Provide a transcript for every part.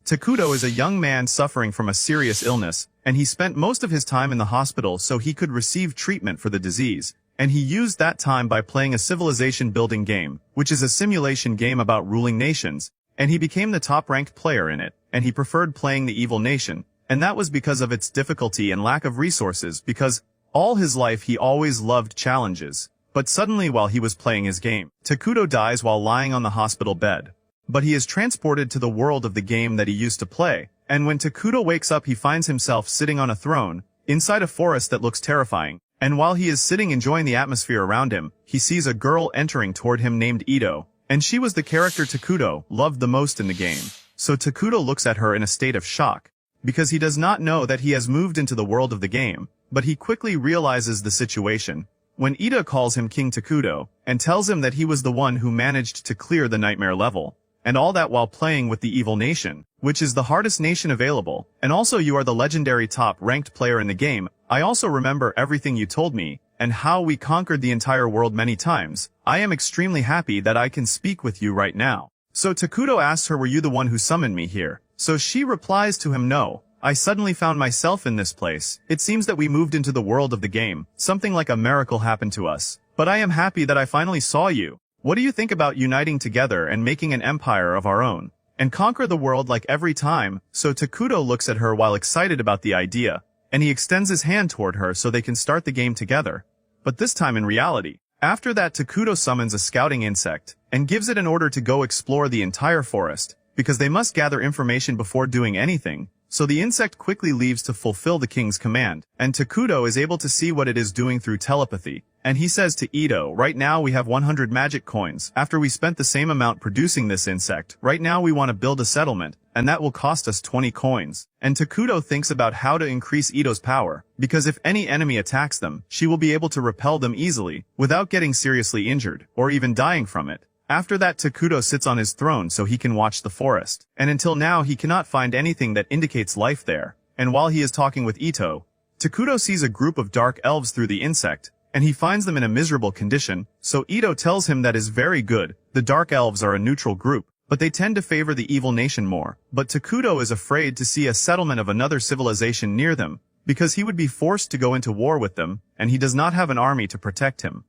Takuto is a young man suffering from a serious illness, and he spent most of his time in the hospital so he could receive treatment for the disease, and he used that time by playing a civilization-building game, which is a simulation game about ruling nations, and he became the top-ranked player in it, and he preferred playing the evil nation, and that was because of its difficulty and lack of resources because all his life he always loved challenges. But suddenly while he was playing his game, Takuto dies while lying on the hospital bed. But he is transported to the world of the game that he used to play, and when Takuto wakes up he finds himself sitting on a throne, inside a forest that looks terrifying, and while he is sitting enjoying the atmosphere around him, he sees a girl entering toward him named Ito, and she was the character Takuto loved the most in the game. So Takuto looks at her in a state of shock, because he does not know that he has moved into the world of the game, but he quickly realizes the situation when Ida calls him King Takuto, and tells him that he was the one who managed to clear the nightmare level, and all that while playing with the evil nation, which is the hardest nation available, and also you are the legendary top-ranked player in the game. I also remember everything you told me, and how we conquered the entire world many times. I am extremely happy that I can speak with you right now. So Takuto asks her, were you the one who summoned me here? So she replies to him, no. I suddenly found myself in this place. It seems that we moved into the world of the game. Something like a miracle happened to us. But I am happy that I finally saw you. What do you think about uniting together and making an empire of our own? And conquer the world like every time? So Takuto looks at her while excited about the idea, and he extends his hand toward her so they can start the game together. But this time in reality. After that Takuto summons a scouting insect, and gives it an order to go explore the entire forest, because they must gather information before doing anything. So the insect quickly leaves to fulfill the king's command, and Takuto is able to see what it is doing through telepathy. And he says to Ito, right now we have 100 magic coins. After we spent the same amount producing this insect, right now we want to build a settlement, and that will cost us 20 coins. And Takuto thinks about how to increase Ito's power, because if any enemy attacks them, she will be able to repel them easily, without getting seriously injured, or even dying from it. After that Takuto sits on his throne so he can watch the forest, and until now he cannot find anything that indicates life there. And while he is talking with Ito, Takuto sees a group of dark elves through the insect, and he finds them in a miserable condition, so Ito tells him that is very good. The dark elves are a neutral group, but they tend to favor the evil nation more. But Takuto is afraid to see a settlement of another civilization near them, because he would be forced to go into war with them, and he does not have an army to protect him.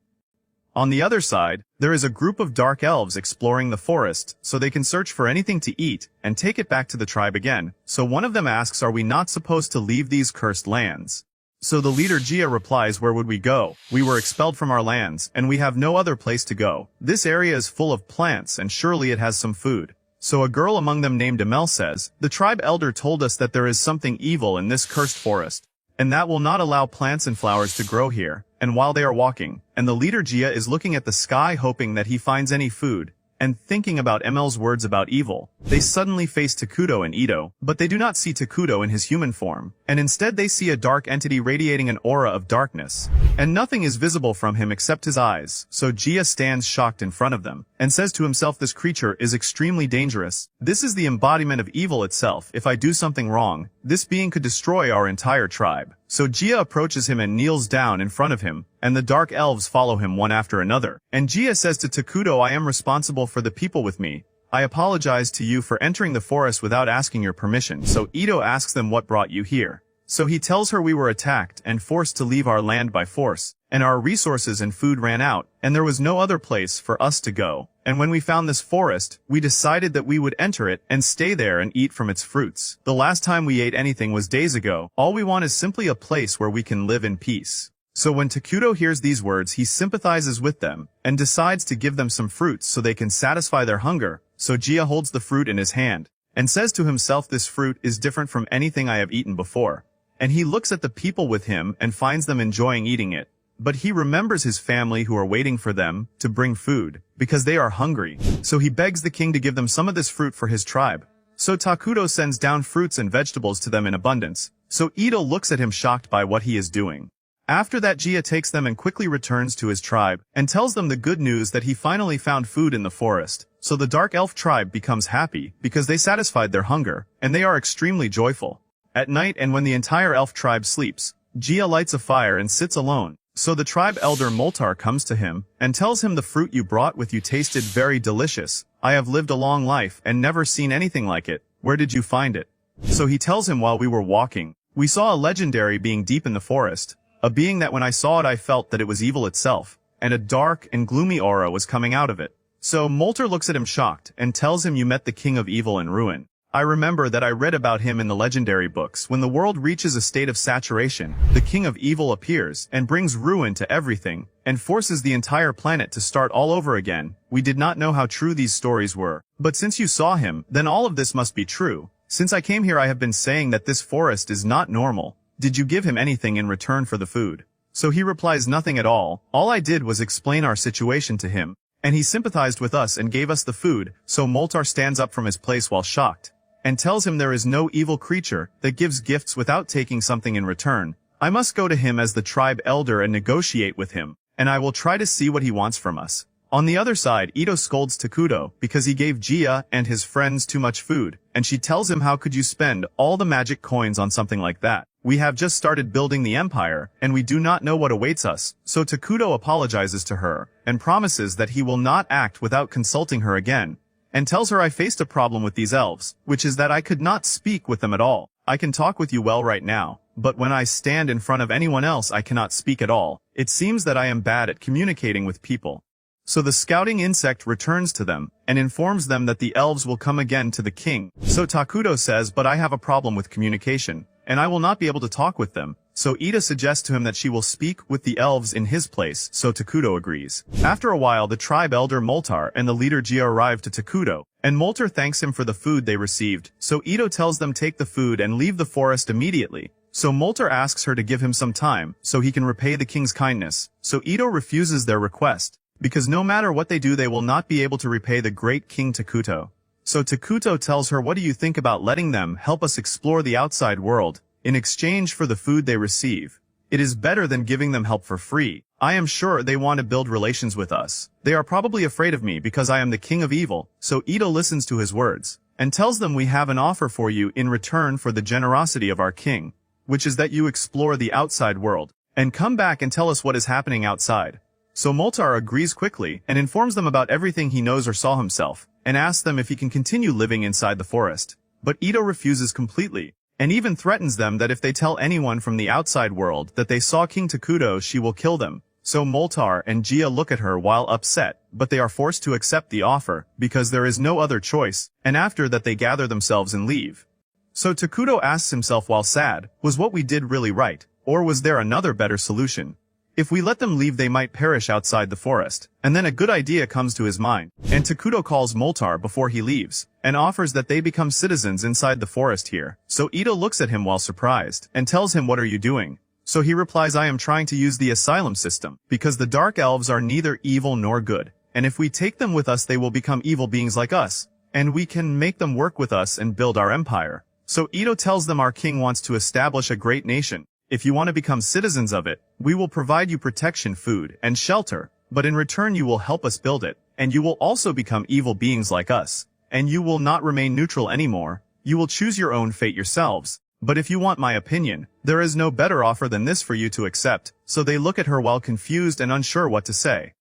On the other side, there is a group of dark elves exploring the forest, so they can search for anything to eat, and take it back to the tribe again. So one of them asks, are we not supposed to leave these cursed lands? So the leader Jia replies, where would we go? We were expelled from our lands, and we have no other place to go. This area is full of plants, and surely it has some food. So a girl among them named Amel says, the tribe elder told us that there is something evil in this cursed forest, and that will not allow plants and flowers to grow here. And while they are walking, and the leader Jia is looking at the sky hoping that he finds any food, and thinking about Emel's words about evil, they suddenly face Takuto and Ito, but they do not see Takuto in his human form, and instead they see a dark entity radiating an aura of darkness, and nothing is visible from him except his eyes. So Jia stands shocked in front of them, and says to himself, this creature is extremely dangerous. This is the embodiment of evil itself. If I do something wrong, this being could destroy our entire tribe. So Jia approaches him and kneels down in front of him, and the dark elves follow him one after another. And Jia says to Takuto, I am responsible for the people with me. I apologize to you for entering the forest without asking your permission. So Ito asks them what brought you here. So he tells her we were attacked and forced to leave our land by force, and our resources and food ran out, and there was no other place for us to go. And when we found this forest, we decided that we would enter it and stay there and eat from its fruits. The last time we ate anything was days ago. All we want is simply a place where we can live in peace. So when Takuto hears these words, he sympathizes with them, and decides to give them some fruits so they can satisfy their hunger. So Jia holds the fruit in his hand, and says to himself, this fruit is different from anything I have eaten before. And he looks at the people with him and finds them enjoying eating it. But he remembers his family who are waiting for them to bring food, because they are hungry. So he begs the king to give them some of this fruit for his tribe. So Takuto sends down fruits and vegetables to them in abundance. So Ito looks at him shocked by what he is doing. After that Jia takes them and quickly returns to his tribe, and tells them the good news that he finally found food in the forest. So the dark elf tribe becomes happy, because they satisfied their hunger, and they are extremely joyful. At night and when the entire elf tribe sleeps, Jia lights a fire and sits alone. So the tribe elder Moltar comes to him, and tells him the fruit you brought with you tasted very delicious. I have lived a long life and never seen anything like it. Where did you find it? So he tells him while we were walking, we saw a legendary being deep in the forest, a being that when I saw it I felt that it was evil itself, and a dark and gloomy aura was coming out of it. So Molter looks at him shocked and tells him you met the king of evil and ruin. I remember that I read about him in the legendary books. When the world reaches a state of saturation, the king of evil appears and brings ruin to everything, and forces the entire planet to start all over again. We did not know how true these stories were, but since you saw him, then all of this must be true. Since I came here I have been saying that this forest is not normal. Did you give him anything in return for the food? So he replies nothing at all. All I did was explain our situation to him, and he sympathized with us and gave us the food. So Moltar stands up from his place while shocked, and tells him there is no evil creature that gives gifts without taking something in return. I must go to him as the tribe elder and negotiate with him, and I will try to see what he wants from us. On the other side, Ito scolds Takuto because he gave Gia and his friends too much food, and she tells him how could you spend all the magic coins on something like that? We have just started building the empire, and we do not know what awaits us. So Takuto apologizes to her, and promises that he will not act without consulting her again, and tells her I faced a problem with these elves, which is that I could not speak with them at all. I can talk with you well right now, but when I stand in front of anyone else I cannot speak at all. It seems that I am bad at communicating with people. So the scouting insect returns to them, and informs them that the elves will come again to the king. So Takuto says, but I have a problem with communication, and I will not be able to talk with them. So Ida suggests to him that she will speak with the elves in his place, so Takuto agrees. After a while the tribe elder Moltar and the leader Gia arrive to Takuto, and Moltar thanks him for the food they received, so Ito tells them take the food and leave the forest immediately. So Moltar asks her to give him some time, so he can repay the king's kindness. So Ito refuses their request, because no matter what they do they will not be able to repay the great king Takuto. So Takuto tells her what do you think about letting them help us explore the outside world, in exchange for the food they receive. It is better than giving them help for free. I am sure they want to build relations with us. They are probably afraid of me because I am the king of evil. So Ito listens to his words, and tells them we have an offer for you in return for the generosity of our king, which is that you explore the outside world, and come back and tell us what is happening outside. So Moltar agrees quickly, and informs them about everything he knows or saw himself, and asks them if he can continue living inside the forest. But Ito refuses completely, and even threatens them that if they tell anyone from the outside world that they saw King Takuto she will kill them. So Moltar and Gia look at her while upset, but they are forced to accept the offer, because there is no other choice, and after that they gather themselves and leave. So Takuto asks himself while sad, was what we did really right, or was there another better solution? If we let them leave they might perish outside the forest. And then a good idea comes to his mind, and Takuto calls Moltar before he leaves, and offers that they become citizens inside the forest here. So Ito looks at him while surprised, and tells him what are you doing? So he replies I am trying to use the asylum system, because the dark elves are neither evil nor good, and if we take them with us they will become evil beings like us, and we can make them work with us and build our empire. So Ito tells them our king wants to establish a great nation. If you want to become citizens of it, we will provide you protection, food, and shelter, but in return you will help us build it, and you will also become evil beings like us, and you will not remain neutral anymore. You will choose your own fate yourselves. But if you want my opinion, there is no better offer than this for you to accept. So they look at her while confused and unsure what to say.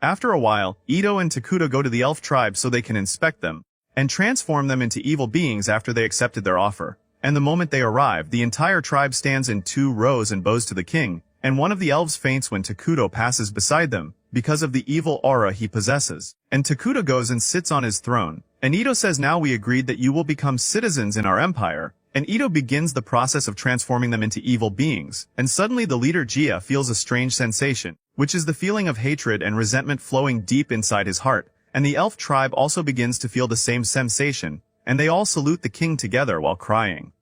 After a while, Ito and Takuto go to the elf tribe so they can inspect them, and transform them into evil beings after they accepted their offer. And the moment they arrive, the entire tribe stands in 2 rows and bows to the king, and one of the elves faints when Takuto passes beside them, because of the evil aura he possesses. And Takuto goes and sits on his throne, and Ito says now we agreed that you will become citizens in our empire, and Ito begins the process of transforming them into evil beings, and suddenly the leader Gia feels a strange sensation, which is the feeling of hatred and resentment flowing deep inside his heart, and the elf tribe also begins to feel the same sensation, and they all salute the king together while crying.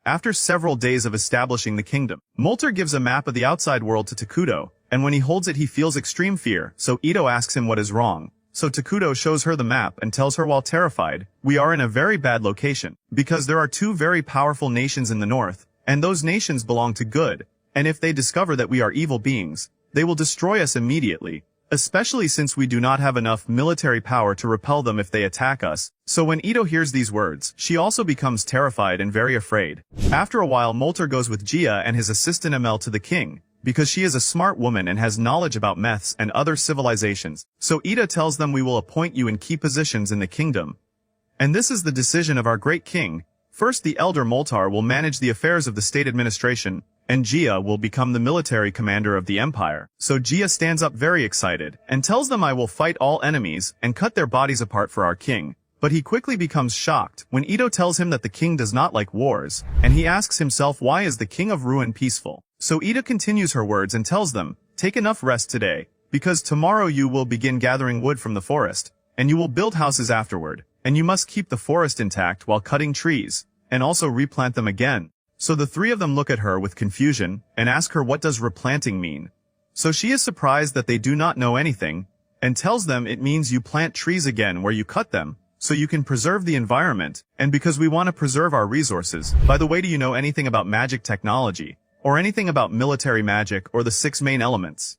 After several days of establishing the kingdom, Moltar gives a map of the outside world to Takuto, and when he holds it he feels extreme fear, so Ito asks him what is wrong. So Takuto shows her the map and tells her while terrified, we are in a very bad location, because there are 2 very powerful nations in the north, and those nations belong to good, and if they discover that we are evil beings, they will destroy us immediately. Especially since we do not have enough military power to repel them if they attack us. So when Ito hears these words, she also becomes terrified and very afraid. After a while Moltar goes with Gia and his assistant Amel to the king, because she is a smart woman and has knowledge about myths and other civilizations. So Ida tells them we will appoint you in key positions in the kingdom. And this is the decision of our great king, First, the elder Moltar will manage the affairs of the state administration, and Gia will become the military commander of the empire. So Gia stands up very excited, and tells them I will fight all enemies, and cut their bodies apart for our king. But he quickly becomes shocked when Ito tells him that the king does not like wars, and he asks himself why is the king of ruin peaceful. So Ito continues her words and tells them, take enough rest today, because tomorrow you will begin gathering wood from the forest, and you will build houses afterward, and you must keep the forest intact while cutting trees, and also replant them again. So the three of them look at her with confusion, and ask her what does replanting mean. So she is surprised that they do not know anything, and tells them it means you plant trees again where you cut them, so you can preserve the environment, and because we want to preserve our resources. By the way, do you know anything about magic technology, or anything about military magic or the 6 main elements?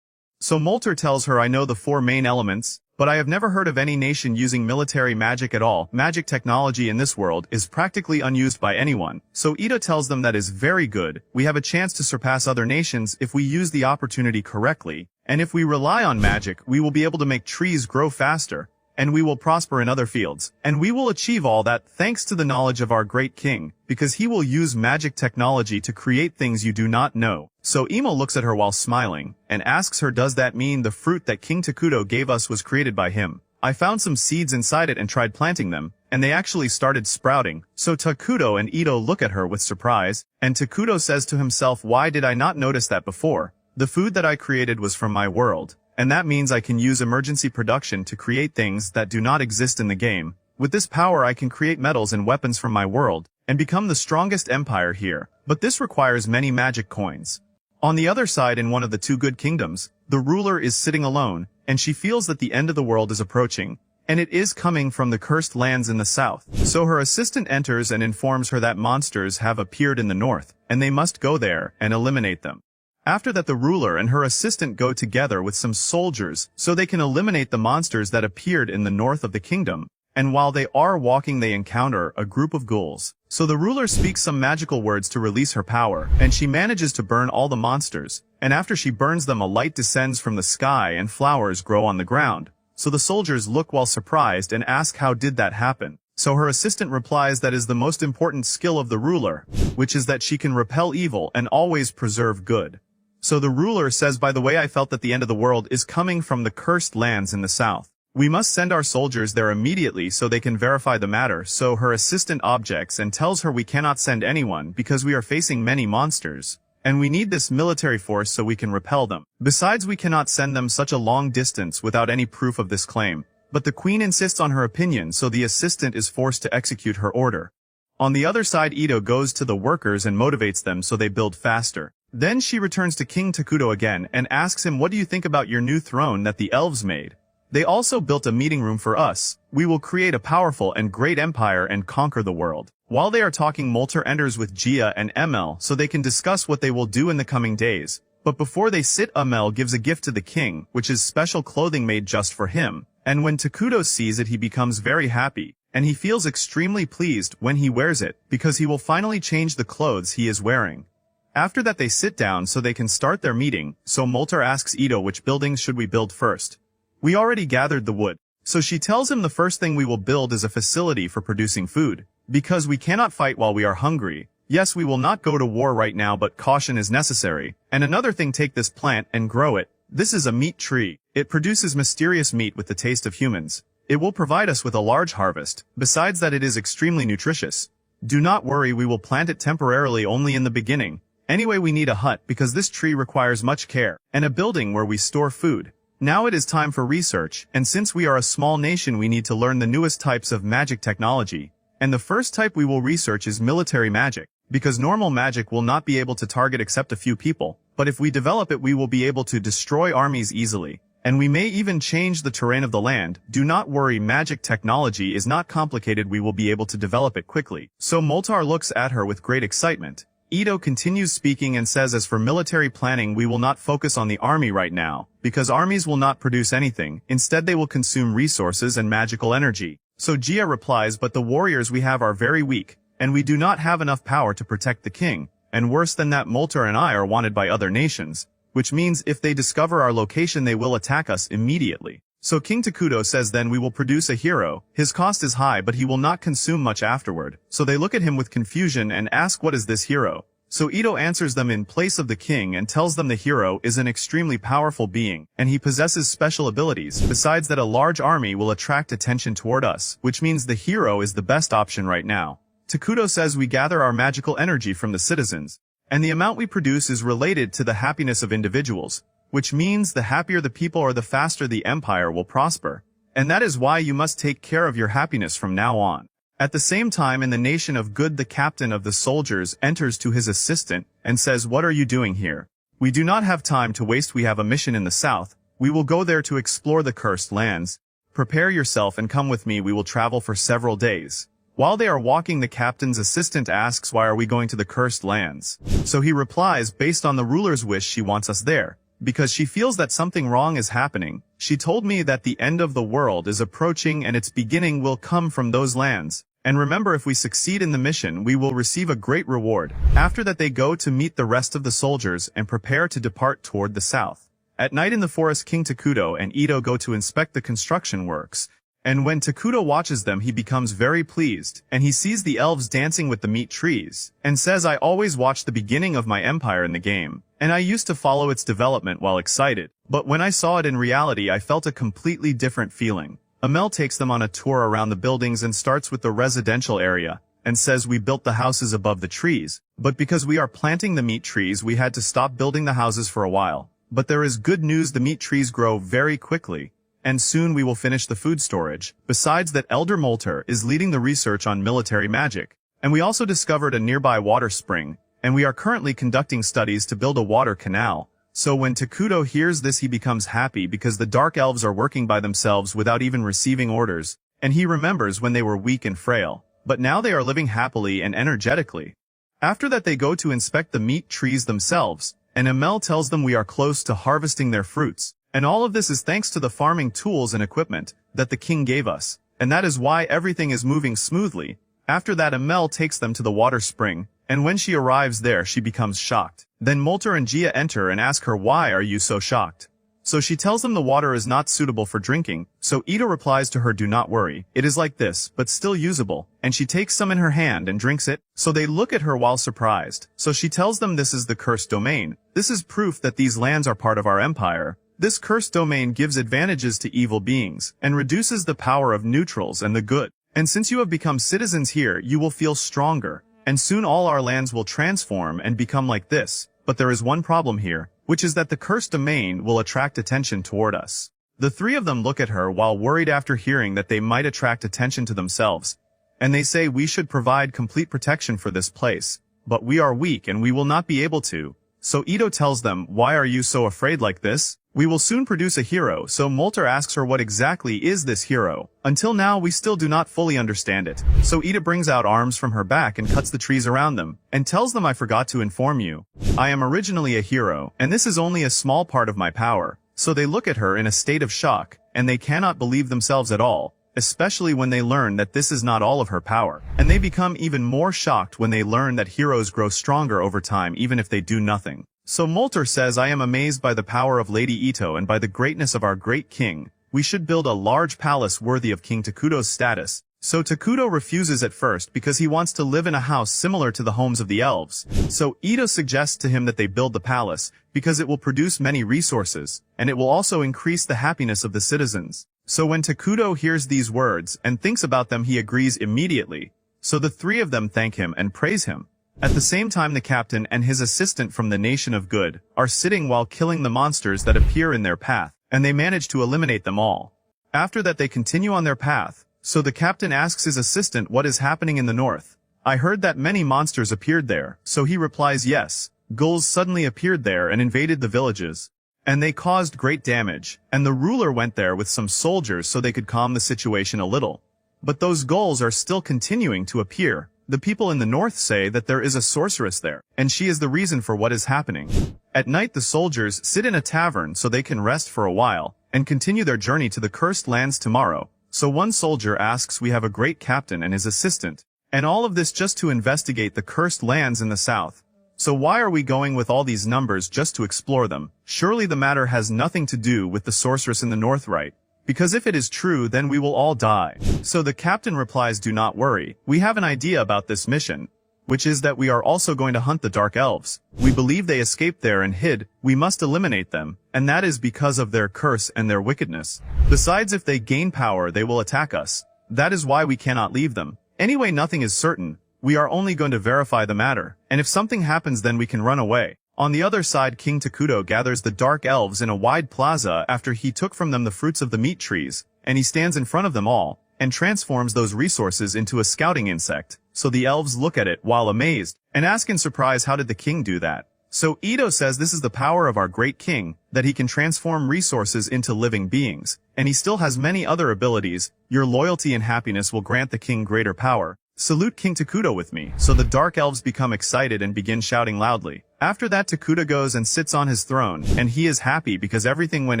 So Moltar tells her I know the 4 main elements, but I have never heard of any nation using military magic at all. Magic technology in this world is practically unused by anyone. So Ito tells them that is very good. We have a chance to surpass other nations if we use the opportunity correctly. And if we rely on magic, we will be able to make trees grow faster. And we will prosper in other fields. And we will achieve all that thanks to the knowledge of our great king, because he will use magic technology to create things you do not know. So Imo looks at her while smiling, and asks her does that mean the fruit that King Takuto gave us was created by him? I found some seeds inside it and tried planting them, and they actually started sprouting. So Takuto and Ito look at her with surprise, and Takuto says to himself why did I not notice that before? The food that I created was from my world. And that means I can use emergency production to create things that do not exist in the game. With this power I can create metals and weapons from my world, and become the strongest empire here. But this requires many magic coins. On the other side in one of the 2 good kingdoms, the ruler is sitting alone, and she feels that the end of the world is approaching, and it is coming from the cursed lands in the south. So her assistant enters and informs her that monsters have appeared in the north, and they must go there and eliminate them. After that the ruler and her assistant go together with some soldiers so they can eliminate the monsters that appeared in the north of the kingdom, and while they are walking they encounter a group of ghouls. So the ruler speaks some magical words to release her power, and she manages to burn all the monsters, and after she burns them a light descends from the sky and flowers grow on the ground. So the soldiers look while surprised and ask how did that happen. So her assistant replies that is the most important skill of the ruler, which is that she can repel evil and always preserve good. So the ruler says by the way I felt that the end of the world is coming from the cursed lands in the south. We must send our soldiers there immediately so they can verify the matter. So her assistant objects and tells her we cannot send anyone because we are facing many monsters. And we need this military force so we can repel them. Besides we cannot send them such a long distance without any proof of this claim. But the queen insists on her opinion so the assistant is forced to execute her order. On the other side Ito goes to the workers and motivates them so they build faster. Then she returns to King Takuto again and asks him what do you think about your new throne that the elves made? They also built a meeting room for us. We will create a powerful and great empire and conquer the world. While they are talking Moltar enters with Gia and Emel so they can discuss what they will do in the coming days. But before they sit Emel gives a gift to the king, which is special clothing made just for him. And when Takuto sees it he becomes very happy. And he feels extremely pleased when he wears it because he will finally change the clothes he is wearing. After that they sit down so they can start their meeting, so Moltar asks Ito which buildings should we build first. We already gathered the wood. So she tells him the first thing we will build is a facility for producing food. Because we cannot fight while we are hungry. Yes, we will not go to war right now but caution is necessary. And another thing take this plant and grow it. This is a meat tree. It produces mysterious meat with the taste of humans. It will provide us with a large harvest. Besides that it is extremely nutritious. Do not worry we will plant it temporarily only in the beginning. Anyway we need a hut because this tree requires much care, and a building where we store food. Now it is time for research, and since we are a small nation we need to learn the newest types of magic technology. And the first type we will research is military magic, because normal magic will not be able to target except a few people, but if we develop it we will be able to destroy armies easily. And we may even change the terrain of the land. Do not worry magic technology is not complicated we will be able to develop it quickly. So Moltar looks at her with great excitement. Ito continues speaking and says as for military planning we will not focus on the army right now, because armies will not produce anything, instead they will consume resources and magical energy. So Gia replies but the warriors we have are very weak, and we do not have enough power to protect the king, and worse than that Moltar and I are wanted by other nations, which means if they discover our location they will attack us immediately. So King Takuto says then we will produce a hero, his cost is high but he will not consume much afterward. So they look at him with confusion and ask what is this hero? So Ito answers them in place of the king and tells them the hero is an extremely powerful being, and he possesses special abilities, besides that a large army will attract attention toward us, which means the hero is the best option right now. Takuto says we gather our magical energy from the citizens, and the amount we produce is related to the happiness of individuals, which means the happier the people are the faster the empire will prosper. And that is why you must take care of your happiness from now on. At the same time in the nation of good the captain of the soldiers enters to his assistant and says, "What are you doing here? We do not have time to waste, we have a mission in the south, we will go there to explore the cursed lands. Prepare yourself and come with me, we will travel for several days." While they are walking the captain's assistant asks, "Why are we going to the cursed lands?" So he replies, "Based on the ruler's wish she wants us there, because she feels that something wrong is happening. She told me that the end of the world is approaching and its beginning will come from those lands. And remember, if we succeed in the mission, we will receive a great reward." After that they go to meet the rest of the soldiers and prepare to depart toward the south. At night in the forest King Takuto and Ito go to inspect the construction works. And when Takuto watches them he becomes very pleased, and he sees the elves dancing with the meat trees, and says, "I always watched the beginning of my empire in the game, and I used to follow its development while excited. But when I saw it in reality I felt a completely different feeling." Amel takes them on a tour around the buildings and starts with the residential area, and says, "We built the houses above the trees, but because we are planting the meat trees we had to stop building the houses for a while. But there is good news, the meat trees grow very quickly, and soon we will finish the food storage. Besides that, Elder Molter is leading the research on military magic, and we also discovered a nearby water spring, and we are currently conducting studies to build a water canal." So when Takuto hears this he becomes happy because the dark elves are working by themselves without even receiving orders, and he remembers when they were weak and frail, but now they are living happily and energetically. After that they go to inspect the meat trees themselves, and Amel tells them we are close to harvesting their fruits, and all of this is thanks to the farming tools and equipment that the king gave us, and that is why everything is moving smoothly. After that Amel takes them to the water spring, and when she arrives there she becomes shocked. Then Molter and Gia enter and ask her, "Why are you so shocked?" So she tells them the water is not suitable for drinking, so Ito replies to her, "Do not worry, it is like this, but still usable," and she takes some in her hand and drinks it. So they look at her while surprised. So she tells them this is the cursed domain. This is proof that these lands are part of our empire. This cursed domain gives advantages to evil beings, and reduces the power of neutrals and the good. And since you have become citizens here, you will feel stronger. And soon all our lands will transform and become like this. But there is one problem here, which is that the cursed domain will attract attention toward us. The three of them look at her while worried after hearing that they might attract attention to themselves. And they say, "We should provide complete protection for this place. But we are weak and we will not be able to." So Ito tells them, "Why are you so afraid like this? We will soon produce a hero." So Molter asks her what exactly is this hero. Until now we still do not fully understand it. So Ida brings out arms from her back and cuts the trees around them, and tells them, "I forgot to inform you. I am originally a hero, and this is only a small part of my power." So they look at her in a state of shock, and they cannot believe themselves at all, especially when they learn that this is not all of her power. And they become even more shocked when they learn that heroes grow stronger over time even if they do nothing. So Molter says, "I am amazed by the power of Lady Ito and by the greatness of our great king. We should build a large palace worthy of King Takuto's status." So Takuto refuses at first because he wants to live in a house similar to the homes of the elves. So Ito suggests to him that they build the palace, because it will produce many resources, and it will also increase the happiness of the citizens. So when Takuto hears these words and thinks about them he agrees immediately. So the three of them thank him and praise him. At the same time the captain and his assistant from the nation of good are sitting while killing the monsters that appear in their path, and they manage to eliminate them all. After that they continue on their path, so the captain asks his assistant what is happening in the north. "I heard that many monsters appeared there," so he replies, "Yes, ghouls suddenly appeared there and invaded the villages. And they caused great damage, and the ruler went there with some soldiers so they could calm the situation a little. But those ghouls are still continuing to appear. The people in the north say that there is a sorceress there, and she is the reason for what is happening." At night the soldiers sit in a tavern so they can rest for a while, and continue their journey to the cursed lands tomorrow. So one soldier asks, "We have a great captain and his assistant, and all of this just to investigate the cursed lands in the south. So why are we going with all these numbers just to explore them? Surely the matter has nothing to do with the sorceress in the north, right? because if it is true then we will all die. So the captain replies, do not worry, we have an idea about this mission, which is that we are also going to hunt the dark elves. We believe they escaped there and hid, we must eliminate them, and that is because of their curse and their wickedness. Besides, if they gain power they will attack us. That is why we cannot leave them. Anyway, nothing is certain, we are only going to verify the matter, and if something happens then we can run away. On the other side, King Takuto gathers the dark elves in a wide plaza after he took from them the fruits of the meat trees, and he stands in front of them all, and transforms those resources into a scouting insect. So the elves look at it while amazed, and ask in surprise, how did the king do that? So Ito says this is the power of our great king, that he can transform resources into living beings, and he still has many other abilities. Your loyalty and happiness will grant the king greater power. Salute King Takuto with me. So the dark elves become excited and begin shouting loudly. After that, Takuto goes and sits on his throne, and he is happy because everything went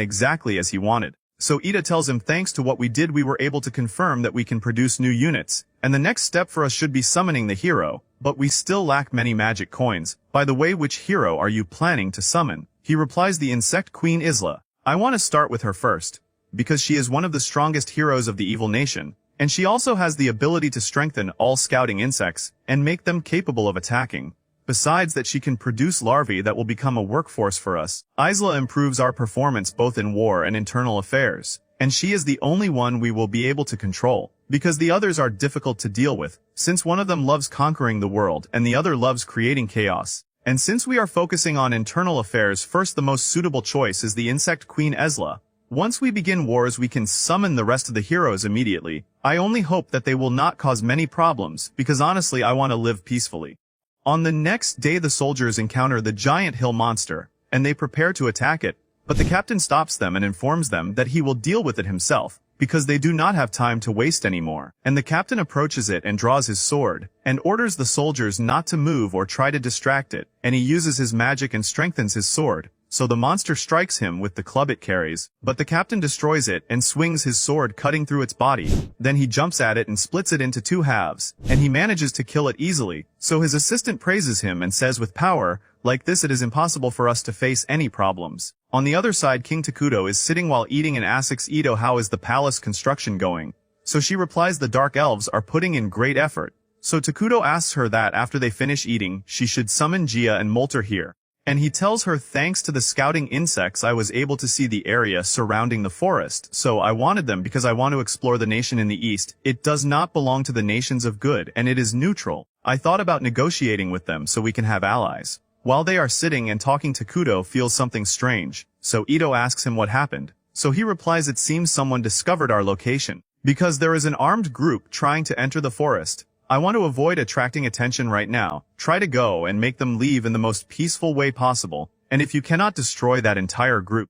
exactly as he wanted. So Ida tells him, thanks to what we did we were able to confirm that we can produce new units, and the next step for us should be summoning the hero, but we still lack many magic coins. By the way, which hero are you planning to summon? He replies, the insect queen Isela. I want to start with her first, because she is one of the strongest heroes of the evil nation, and she also has the ability to strengthen all scouting insects, and make them capable of attacking. Besides that, she can produce larvae that will become a workforce for us. Isela improves our performance both in war and internal affairs, and she is the only one we will be able to control, because the others are difficult to deal with, since one of them loves conquering the world and the other loves creating chaos. And since we are focusing on internal affairs first, the most suitable choice is the insect queen Isela. Once we begin wars we can summon the rest of the heroes immediately. I only hope that they will not cause many problems, because honestly I want to live peacefully. On the next day the soldiers encounter the giant hill monster, and they prepare to attack it, but the captain stops them and informs them that he will deal with it himself, because they do not have time to waste anymore. And the captain approaches it and draws his sword, and orders the soldiers not to move or try to distract it, and he uses his magic and strengthens his sword. So the monster strikes him with the club it carries, but the captain destroys it and swings his sword, cutting through its body. Then he jumps at it and splits it into two halves, and he manages to kill it easily. So his assistant praises him and says, with power like this it is impossible for us to face any problems. On the other side, King Takuto is sitting while eating and asks Ito how is the palace construction going. So she replies the dark elves are putting in great effort. So Takuto asks her that after they finish eating, she should summon Gia and Molter here. And he tells her, thanks to the scouting insects I was able to see the area surrounding the forest, so I wanted them because I want to explore the nation in the east. It does not belong to the nations of good, and it is neutral. I thought about negotiating with them so we can have allies. While they are sitting and talking, Takuto feels something strange, so Ito asks him what happened. So he replies, it seems someone discovered our location, because there is an armed group trying to enter the forest. I want to avoid attracting attention right now. Try to go and make them leave in the most peaceful way possible, and if you cannot destroy that entire group.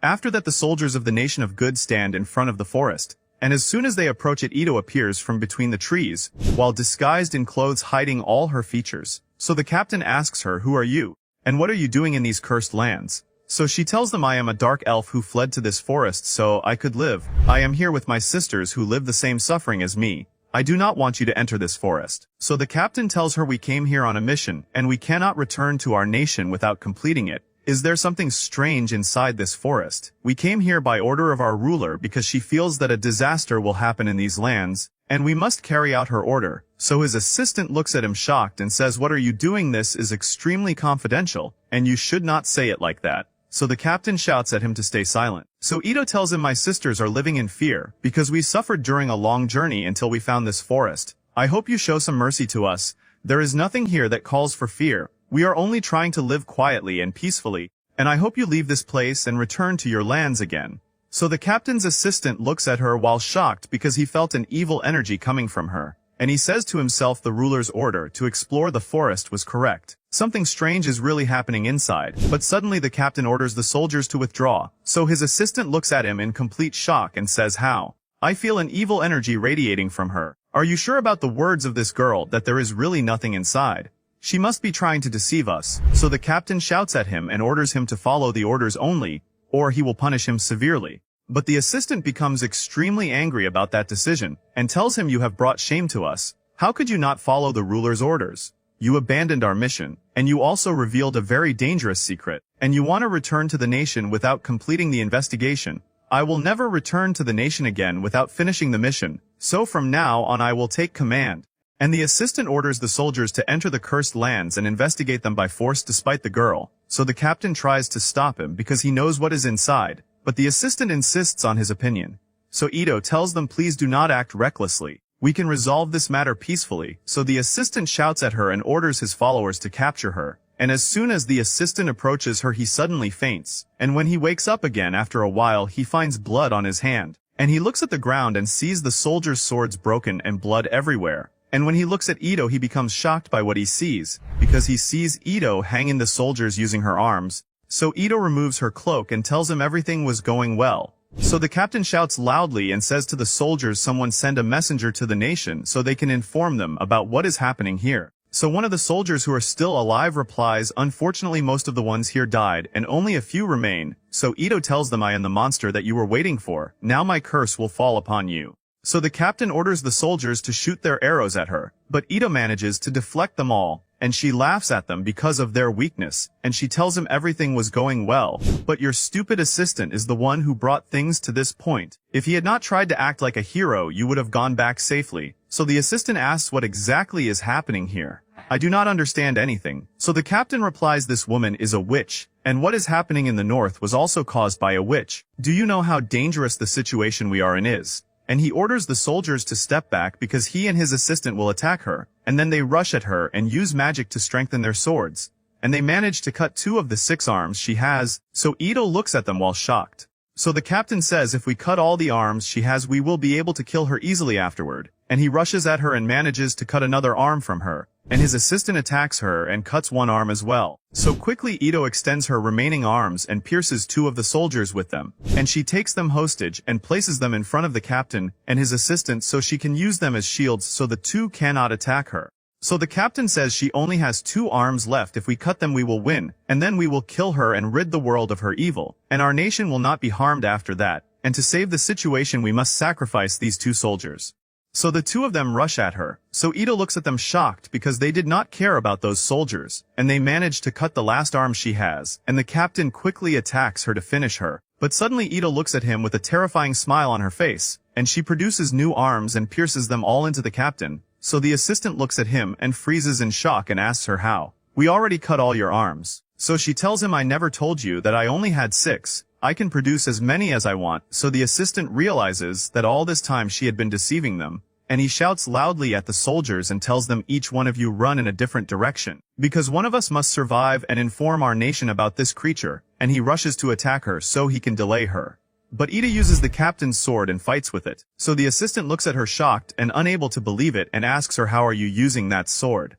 After that, the soldiers of the nation of good stand in front of the forest, and as soon as they approach it, Ito appears from between the trees, while disguised in clothes hiding all her features. So the captain asks her, who are you? And what are you doing in these cursed lands? So she tells them, I am a dark elf who fled to this forest so I could live. I am here with my sisters who live the same suffering as me. I do not want you to enter this forest. So the captain tells her, we came here on a mission, and we cannot return to our nation without completing it. Is there something strange inside this forest? We came here by order of our ruler because she feels that a disaster will happen in these lands, and we must carry out her order. So his assistant looks at him shocked and says, what are you doing? This is extremely confidential, and you should not say it like that. So the captain shouts at him to stay silent. So Ito tells him, my sisters are living in fear, because we suffered during a long journey until we found this forest. I hope you show some mercy to us. There is nothing here that calls for fear. We are only trying to live quietly and peacefully, and I hope you leave this place and return to your lands again. So the captain's assistant looks at her while shocked because he felt an evil energy coming from her, and he says to himself the ruler's order to explore the forest was correct. Something strange is really happening inside, but suddenly the captain orders the soldiers to withdraw, so his assistant looks at him in complete shock and says, how? I feel an evil energy radiating from her. Are you sure about the words of this girl that there is really nothing inside? She must be trying to deceive us. So the captain shouts at him and orders him to follow the orders only, or he will punish him severely. But the assistant becomes extremely angry about that decision, and tells him, you have brought shame to us. How could you not follow the ruler's orders? You abandoned our mission, and you also revealed a very dangerous secret, and you want to return to the nation without completing the investigation. I will never return to the nation again without finishing the mission, so from now on I will take command. And the assistant orders the soldiers to enter the cursed lands and investigate them by force despite the girl, so the captain tries to stop him because he knows what is inside, but the assistant insists on his opinion. So Ito tells them please do not act recklessly. We can resolve this matter peacefully, so the assistant shouts at her and orders his followers to capture her. And as soon as the assistant approaches her he suddenly faints, and when he wakes up again after a while he finds blood on his hand. And he looks at the ground and sees the soldiers' swords broken and blood everywhere. And when he looks at Ito he becomes shocked by what he sees, because he sees Ito hanging the soldiers using her arms. So Ito removes her cloak and tells him everything was going well. So the captain shouts loudly and says to the soldiers someone send a messenger to the nation so they can inform them about what is happening here. So one of the soldiers who are still alive replies, unfortunately most of the ones here died and only a few remain, so Ito tells them I am the monster that you were waiting for, now my curse will fall upon you. So the captain orders the soldiers to shoot their arrows at her, but Ito manages to deflect them all, and she laughs at them because of their weakness, and she tells him everything was going well, but your stupid assistant is the one who brought things to this point. If he had not tried to act like a hero you would have gone back safely. So the assistant asks what exactly is happening here. I do not understand anything. So the captain replies this woman is a witch, and what is happening in the north was also caused by a witch. Do you know how dangerous the situation we are in is? And he orders the soldiers to step back because he and his assistant will attack her, and then they rush at her and use magic to strengthen their swords. And they manage to cut 2 of the 6 arms she has, so Ito looks at them while shocked. So the captain says if we cut all the arms she has we will be able to kill her easily afterward, and he rushes at her and manages to cut another arm from her, and his assistant attacks her and cuts 1 arm as well. So quickly Ito extends her remaining arms and pierces 2 of the soldiers with them, and she takes them hostage and places them in front of the captain and his assistant so she can use them as shields so the 2 cannot attack her. So the captain says she only has 2 arms left, if we cut them we will win, and then we will kill her and rid the world of her evil, and our nation will not be harmed after that, and to save the situation we must sacrifice these 2 soldiers. So the 2 of them rush at her, so Ito looks at them shocked because they did not care about those soldiers, and they manage to cut the last arm she has, and the captain quickly attacks her to finish her. But suddenly Ito looks at him with a terrifying smile on her face, and she produces new arms and pierces them all into the captain. So the assistant looks at him and freezes in shock and asks her how. We already cut all your arms. So she tells him I never told you that I only had 6. I can produce as many as I want. So the assistant realizes that all this time she had been deceiving them, and he shouts loudly at the soldiers and tells them each one of you run in a different direction, because one of us must survive and inform our nation about this creature, and he rushes to attack her so he can delay her. But Ida uses the captain's sword and fights with it, so the assistant looks at her shocked and unable to believe it and asks her how are you using that sword?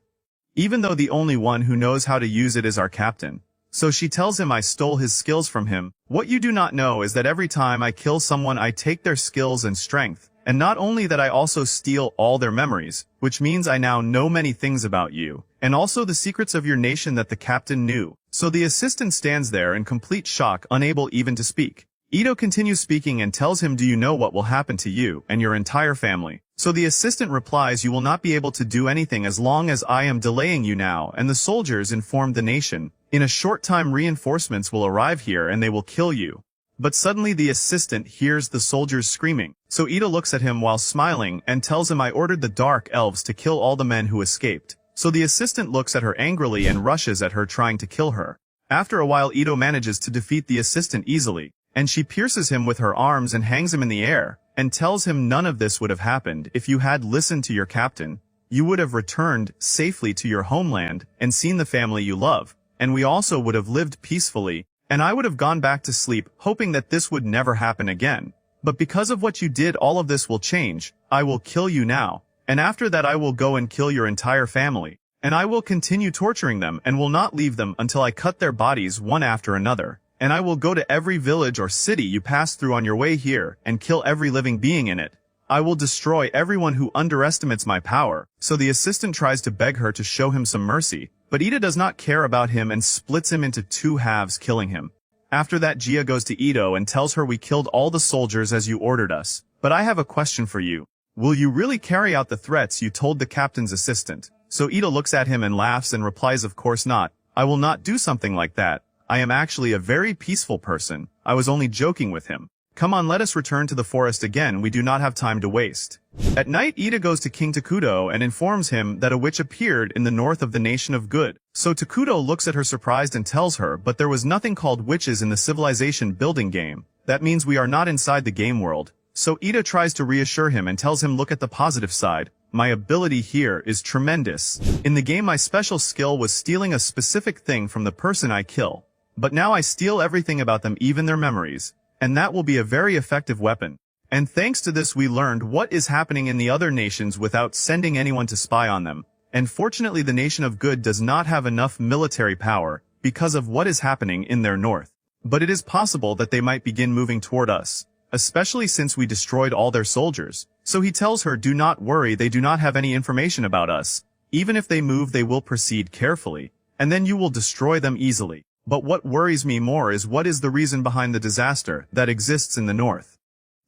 Even though the only one who knows how to use it is our captain. So she tells him I stole his skills from him. What you do not know is that every time I kill someone I take their skills and strength, and not only that I also steal all their memories, which means I now know many things about you, and also the secrets of your nation that the captain knew. So the assistant stands there in complete shock, unable even to speak. Ito continues speaking and tells him do you know what will happen to you and your entire family? So the assistant replies you will not be able to do anything as long as I am delaying you now, and the soldiers informed the nation. In a short time reinforcements will arrive here and they will kill you. But suddenly the assistant hears the soldiers screaming. So Ito looks at him while smiling and tells him I ordered the dark elves to kill all the men who escaped. So the assistant looks at her angrily and rushes at her trying to kill her. After a while Ito manages to defeat the assistant easily, and she pierces him with her arms and hangs him in the air, and tells him none of this would have happened if you had listened to your captain. You would have returned safely to your homeland and seen the family you love, and we also would have lived peacefully, and I would have gone back to sleep hoping that this would never happen again. But because of what you did all of this will change. I will kill you now, and after that I will go and kill your entire family, and I will continue torturing them and will not leave them until I cut their bodies one after another. And I will go to every village or city you pass through on your way here and kill every living being in it. I will destroy everyone who underestimates my power. So the assistant tries to beg her to show him some mercy, but Ida does not care about him and splits him into 2 halves, killing him. After that Gia goes to Ito and tells her we killed all the soldiers as you ordered us. But I have a question for you. Will you really carry out the threats you told the captain's assistant? So Ito looks at him and laughs and replies of course not. I will not do something like that. I am actually a very peaceful person. I was only joking with him. Come on, let us return to the forest again, we do not have time to waste. At night, Ida goes to King Takuto and informs him that a witch appeared in the north of the nation of good. So Takuto looks at her surprised and tells her, but there was nothing called witches in the civilization building game. That means we are not inside the game world. So Ida tries to reassure him and tells him, look at the positive side. My ability here is tremendous. In the game, my special skill was stealing a specific thing from the person I kill. But now I steal everything about them, even their memories. And that will be a very effective weapon. And thanks to this, we learned what is happening in the other nations without sending anyone to spy on them. And fortunately, the nation of good does not have enough military power because of what is happening in their north. But it is possible that they might begin moving toward us, especially since we destroyed all their soldiers. So he tells her, do not worry, they do not have any information about us. Even if they move, they will proceed carefully, and then you will destroy them easily. But what worries me more is what is the reason behind the disaster that exists in the north.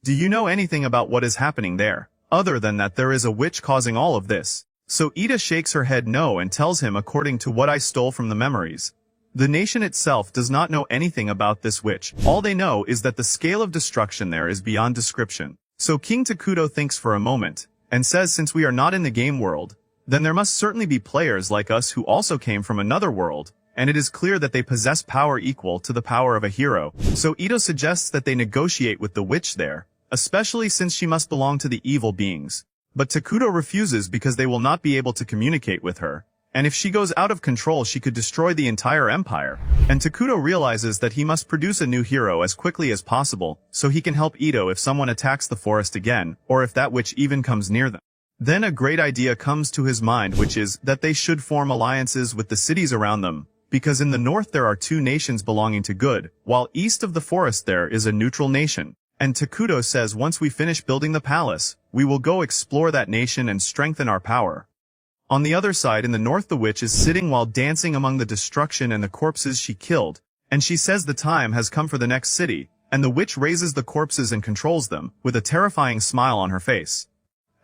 Do you know anything about what is happening there, other than that there is a witch causing all of this? So Ida shakes her head no and tells him, according to what I stole from the memories, the nation itself does not know anything about this witch. All they know is that the scale of destruction there is beyond description. So King Takuto thinks for a moment, and says, since we are not in the game world, then there must certainly be players like us who also came from another world, and it is clear that they possess power equal to the power of a hero. So Ito suggests that they negotiate with the witch there, especially since she must belong to the evil beings. But Takuto refuses because they will not be able to communicate with her, and if she goes out of control she could destroy the entire empire. And Takuto realizes that he must produce a new hero as quickly as possible, so he can help Ito if someone attacks the forest again, or if that witch even comes near them. Then a great idea comes to his mind, which is that they should form alliances with the cities around them, because in the north there are two nations belonging to good, while east of the forest there is a neutral nation. And Takuto says once we finish building the palace, we will go explore that nation and strengthen our power. On the other side in the north the witch is sitting while dancing among the destruction and the corpses she killed, and she says the time has come for the next city, and the witch raises the corpses and controls them, with a terrifying smile on her face.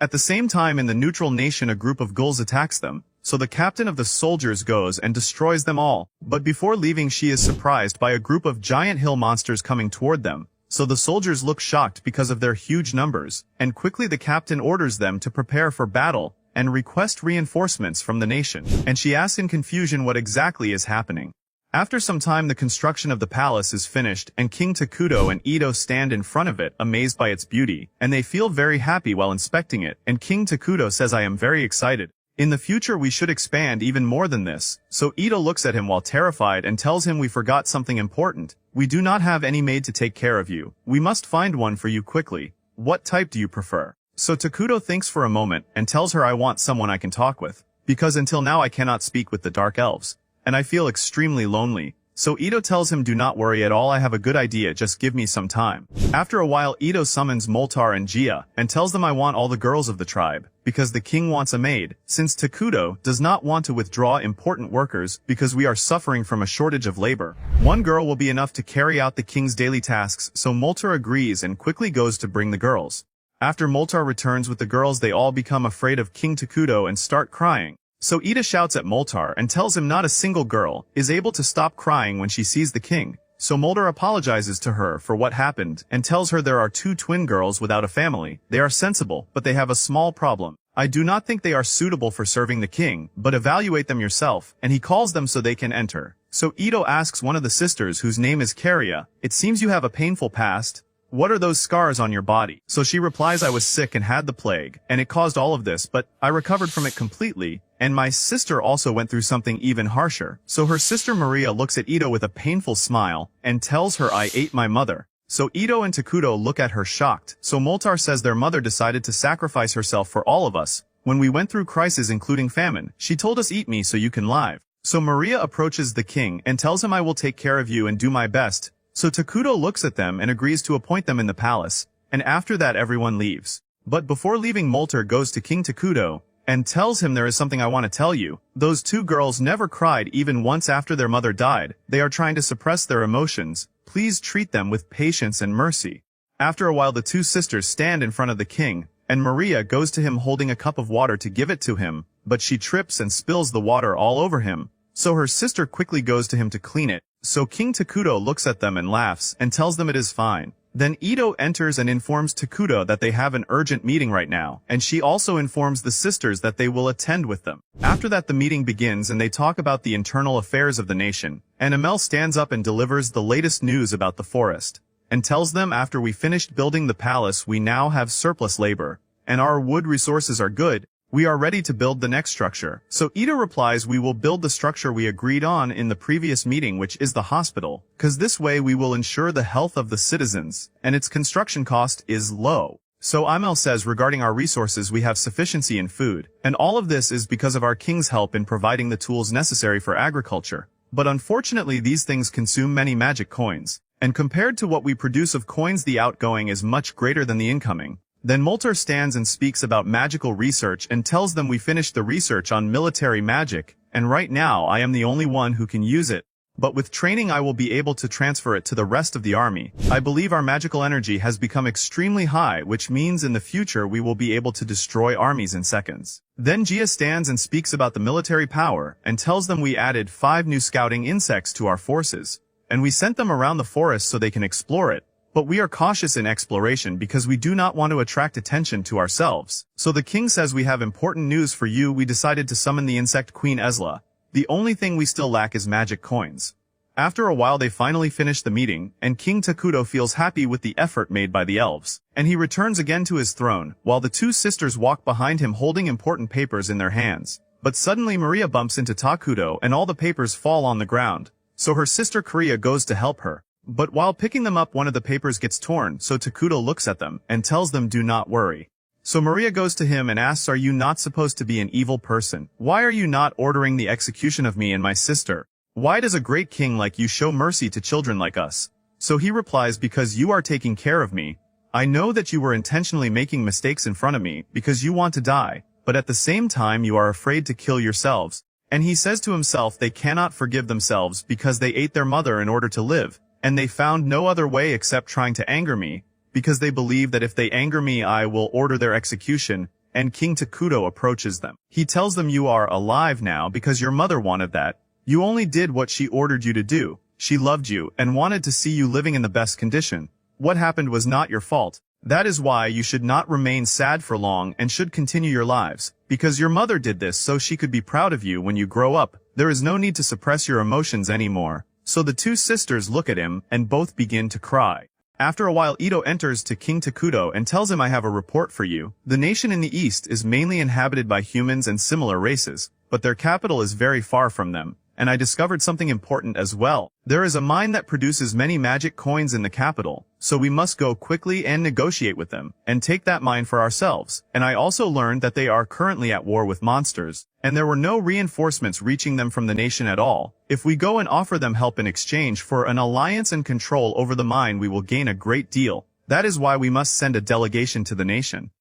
At the same time in the neutral nation a group of ghouls attacks them, so the captain of the soldiers goes and destroys them all, but before leaving she is surprised by a group of giant hill monsters coming toward them, so the soldiers look shocked because of their huge numbers, and quickly the captain orders them to prepare for battle, and request reinforcements from the nation, and she asks in confusion what exactly is happening. After some time the construction of the palace is finished and King Takuto and Ito stand in front of it, amazed by its beauty, and they feel very happy while inspecting it, and King Takuto says, I am very excited. In the future we should expand even more than this. So Ito looks at him while terrified and tells him, we forgot something important. We do not have any maid to take care of you. We must find one for you quickly. What type do you prefer? So Takuto thinks for a moment and tells her, I want someone I can talk with, because until now I cannot speak with the dark elves, and I feel extremely lonely. So Ito tells him, do not worry at all, I have a good idea, just give me some time. After a while Ito summons Moltar and Gia, and tells them I want all the girls of the tribe, because the king wants a maid, since Takuto does not want to withdraw important workers because we are suffering from a shortage of labor. One girl will be enough to carry out the king's daily tasks, so Moltar agrees and quickly goes to bring the girls. After Moltar returns with the girls they all become afraid of King Takuto and start crying. So Ida shouts at Moltar and tells him not a single girl is able to stop crying when she sees the king. So Moltar apologizes to her for what happened and tells her there are two twin girls without a family. They are sensible, but they have a small problem. I do not think they are suitable for serving the king, but evaluate them yourself, and he calls them so they can enter. So Ito asks one of the sisters, whose name is Karia, it seems you have a painful past. What are those scars on your body? So she replies, I was sick and had the plague, and it caused all of this, but I recovered from it completely, and my sister also went through something even harsher. So her sister Maria looks at Ito with a painful smile, and tells her, I ate my mother. So Ito and Takuto look at her shocked. So Moltar says their mother decided to sacrifice herself for all of us. When we went through crises including famine, she told us, eat me so you can live. So Maria approaches the king and tells him, I will take care of you and do my best. So Takuto looks at them and agrees to appoint them in the palace, and after that everyone leaves. But before leaving Moltar goes to King Takuto, and tells him, there is something I want to tell you. Those two girls never cried even once after their mother died. They are trying to suppress their emotions. Please treat them with patience and mercy. After a while the two sisters stand in front of the king, and Maria goes to him holding a cup of water to give it to him, but she trips and spills the water all over him. So her sister quickly goes to him to clean it. So King Takuto looks at them and laughs and tells them it is fine. Then Ito enters and informs Takuto that they have an urgent meeting right now, and she also informs the sisters that they will attend with them. After that, the meeting begins and they talk about the internal affairs of the nation, and Amel stands up and delivers the latest news about the forest, and tells them after we finished building the palace we now have surplus labor, and our wood resources are good. We are ready to build the next structure. So Ito replies we will build the structure we agreed on in the previous meeting, which is the hospital, cause this way we will ensure the health of the citizens, and its construction cost is low. So Amel says regarding our resources we have sufficiency in food, and all of this is because of our king's help in providing the tools necessary for agriculture. But unfortunately these things consume many magic coins, and compared to what we produce of coins the outgoing is much greater than the incoming. Then Molter stands and speaks about magical research and tells them we finished the research on military magic, and right now I am the only one who can use it. But with training I will be able to transfer it to the rest of the army. I believe our magical energy has become extremely high, which means in the future we will be able to destroy armies in seconds. Then Gia stands and speaks about the military power, and tells them we added 5 new scouting insects to our forces, and we sent them around the forest so they can explore it. But we are cautious in exploration because we do not want to attract attention to ourselves. So the king says we have important news for you. We decided to summon the insect queen Isela. The only thing we still lack is magic coins. After a while they finally finish the meeting, and King Takuto feels happy with the effort made by the elves. And he returns again to his throne, while the 2 sisters walk behind him holding important papers in their hands. But suddenly Maria bumps into Takuto and all the papers fall on the ground. So her sister Korea goes to help her. But while picking them up one of the papers gets torn, so Takuto looks at them and tells them do not worry. So Maria goes to him and asks, are you not supposed to be an evil person? Why are you not ordering the execution of me and my sister? Why does a great king like you show mercy to children like us? So he replies, because you are taking care of me. I know that you were intentionally making mistakes in front of me because you want to die, but at the same time you are afraid to kill yourselves. And he says to himself they cannot forgive themselves because they ate their mother in order to live. And they found no other way except trying to anger me, because they believe that if they anger me I will order their execution, and King Takuto approaches them. He tells them you are alive now because your mother wanted that. You only did what she ordered you to do. She loved you and wanted to see you living in the best condition. What happened was not your fault. That is why you should not remain sad for long and should continue your lives, because your mother did this so she could be proud of you when you grow up. There is no need to suppress your emotions anymore. So the 2 sisters look at him and both begin to cry. After a while Ito enters to King Takuto and tells him I have a report for you. The nation in the east is mainly inhabited by humans and similar races, but their capital is very far from them. And I discovered something important as well. There is a mine that produces many magic coins in the capital, so we must go quickly and negotiate with them, and take that mine for ourselves. And I also learned that they are currently at war with monsters, and there were no reinforcements reaching them from the nation at all. If we go and offer them help in exchange for an alliance and control over the mine we will gain a great deal. That is why we must send a delegation to the nation.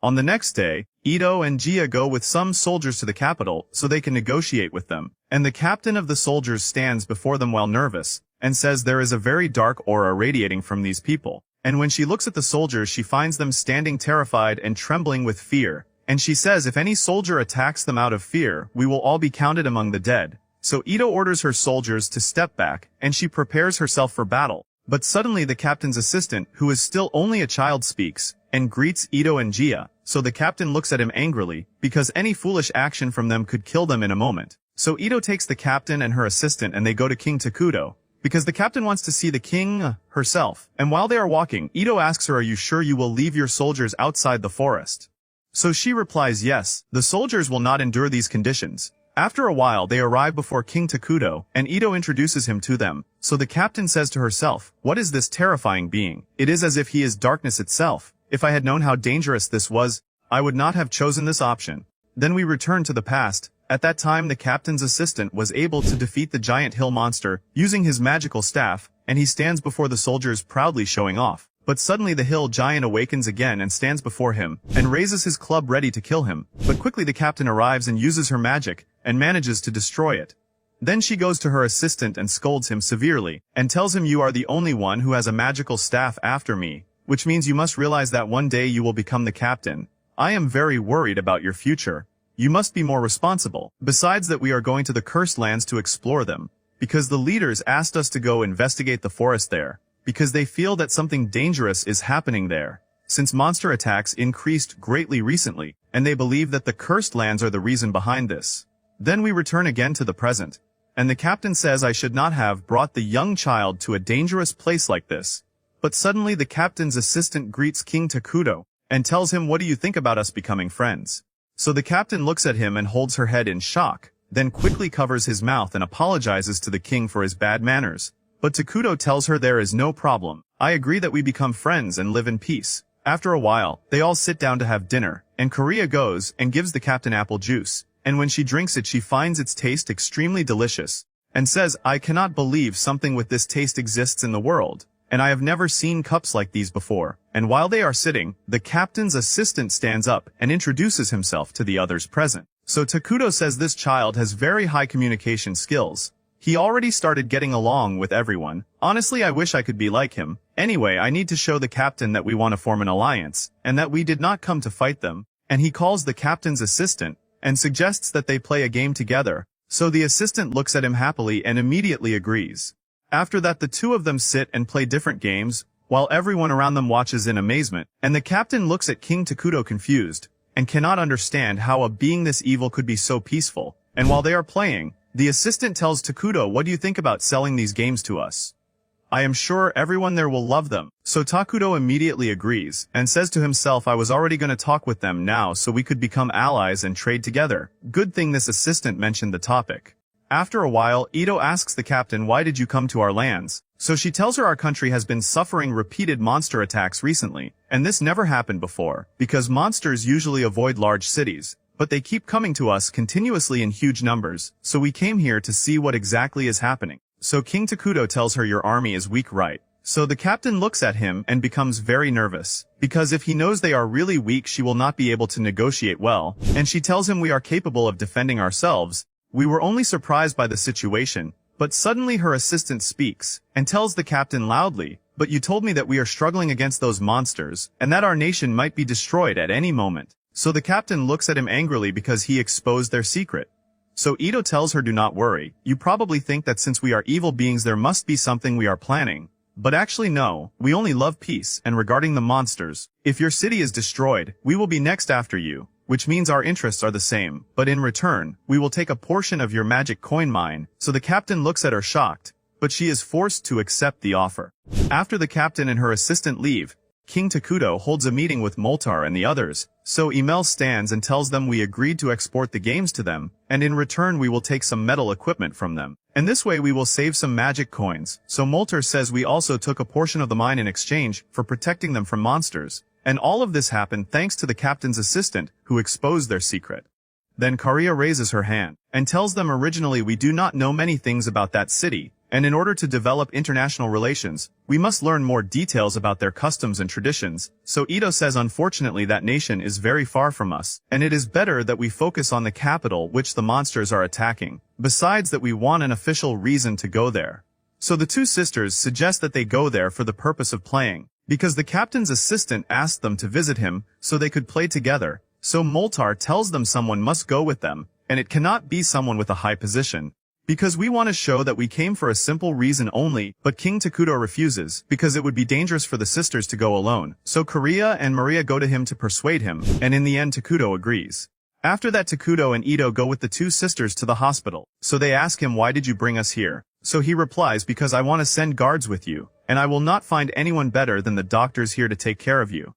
On the next day, Ito and Gia go with some soldiers to the capital so they can negotiate with them, and the captain of the soldiers stands before them while nervous, and says there is a very dark aura radiating from these people. And when she looks at the soldiers she finds them standing terrified and trembling with fear, and she says if any soldier attacks them out of fear, we will all be counted among the dead. So Ito orders her soldiers to step back, and she prepares herself for battle. But suddenly the captain's assistant, who is still only a child, speaks, and greets Ito and Gia, so the captain looks at him angrily, because any foolish action from them could kill them in a moment. So Ito takes the captain and her assistant and they go to King Takuto, because the captain wants to see the king herself. And while they are walking, Ito asks her, are you sure you will leave your soldiers outside the forest? So she replies yes, the soldiers will not endure these conditions. After a while they arrive before King Takuto, and Ito introduces him to them. So the captain says to herself, what is this terrifying being? It is as if he is darkness itself. If I had known how dangerous this was, I would not have chosen this option. Then we return to the past. At that time the captain's assistant was able to defeat the giant hill monster, using his magical staff, and he stands before the soldiers proudly showing off. But suddenly the hill giant awakens again and stands before him, and raises his club ready to kill him. But quickly the captain arrives and uses her magic, and manages to destroy it. Then she goes to her assistant and scolds him severely, and tells him you are the only one who has a magical staff after me, which means you must realize that one day you will become the captain. I am very worried about your future. You must be more responsible. Besides that we are going to the cursed lands to explore them, because the leaders asked us to go investigate the forest there. because they feel that something dangerous is happening there, since monster attacks increased greatly recently, and they believe that the cursed lands are the reason behind this. Then we return again to the present, and the captain says I should not have brought the young child to a dangerous place like this. But suddenly the captain's assistant greets King Takuto, and tells him, what do you think about us becoming friends? So the captain looks at him and holds her head in shock, then quickly covers his mouth and apologizes to the king for his bad manners. But Takuto tells her there is no problem. I agree that we become friends and live in peace. After a while, they all sit down to have dinner, and Korea goes and gives the captain apple juice, and when she drinks it she finds its taste extremely delicious, and says, I cannot believe something with this taste exists in the world, and I have never seen cups like these before. And while they are sitting, the captain's assistant stands up and introduces himself to the others present. So Takuto says this child has very high communication skills. He already started getting along with everyone. Honestly, I wish I could be like him. Anyway, I need to show the captain that we want to form an alliance, and that we did not come to fight them. And he calls the captain's assistant, and suggests that they play a game together. So the assistant looks at him happily and immediately agrees. After that, the two of them sit and play different games, while everyone around them watches in amazement, and the captain looks at King Takuto confused, and cannot understand how a being this evil could be so peaceful. And while they are playing, the assistant tells Takuto, what do you think about selling these games to us? I am sure everyone there will love them. So Takuto immediately agrees, and says to himself, I was already going to talk with them now so we could become allies and trade together. Good thing this assistant mentioned the topic. After a while, Ito asks the captain, why did you come to our lands? So she tells her our country has been suffering repeated monster attacks recently, and this never happened before, because monsters usually avoid large cities, but they keep coming to us continuously in huge numbers, so we came here to see what exactly is happening. So King Takuto tells her your army is weak, right? So the captain looks at him and becomes very nervous, because if he knows they are really weak she will not be able to negotiate well, and she tells him we are capable of defending ourselves. We were only surprised by the situation, but suddenly her assistant speaks, and tells the captain loudly, but you told me that we are struggling against those monsters, and that our nation might be destroyed at any moment. So the captain looks at him angrily because he exposed their secret. So Ito tells her, do not worry, you probably think that since we are evil beings there must be something we are planning. But actually no, we only love peace, and regarding the monsters, if your city is destroyed, we will be next after you. Which means our interests are the same, but in return, we will take a portion of your magic coin mine. So the captain looks at her shocked, but she is forced to accept the offer. After the captain and her assistant leave, King Takuto holds a meeting with Moltar and the others, so Emil stands and tells them we agreed to export the games to them, and in return we will take some metal equipment from them. And this way we will save some magic coins. So Moltar says we also took a portion of the mine in exchange for protecting them from monsters. And all of this happened thanks to the captain's assistant, who exposed their secret. Then Karia raises her hand, and tells them originally we do not know many things about that city, and in order to develop international relations, we must learn more details about their customs and traditions. So Ito says unfortunately that nation is very far from us, and it is better that we focus on the capital which the monsters are attacking, besides that we want an official reason to go there. So the two sisters suggest that they go there for the purpose of playing, because the captain's assistant asked them to visit him so they could play together. So Moltar tells them someone must go with them, and it cannot be someone with a high position, because we want to show that we came for a simple reason only. But King Takuto refuses, because it would be dangerous for the sisters to go alone. So Korea and Maria go to him to persuade him, and in the end Takuto agrees. After that Takuto and Ito go with the two sisters to the hospital. So they ask him, why did you bring us here? So he replies, because I want to send guards with you, and I will not find anyone better than the doctors here to take care of you.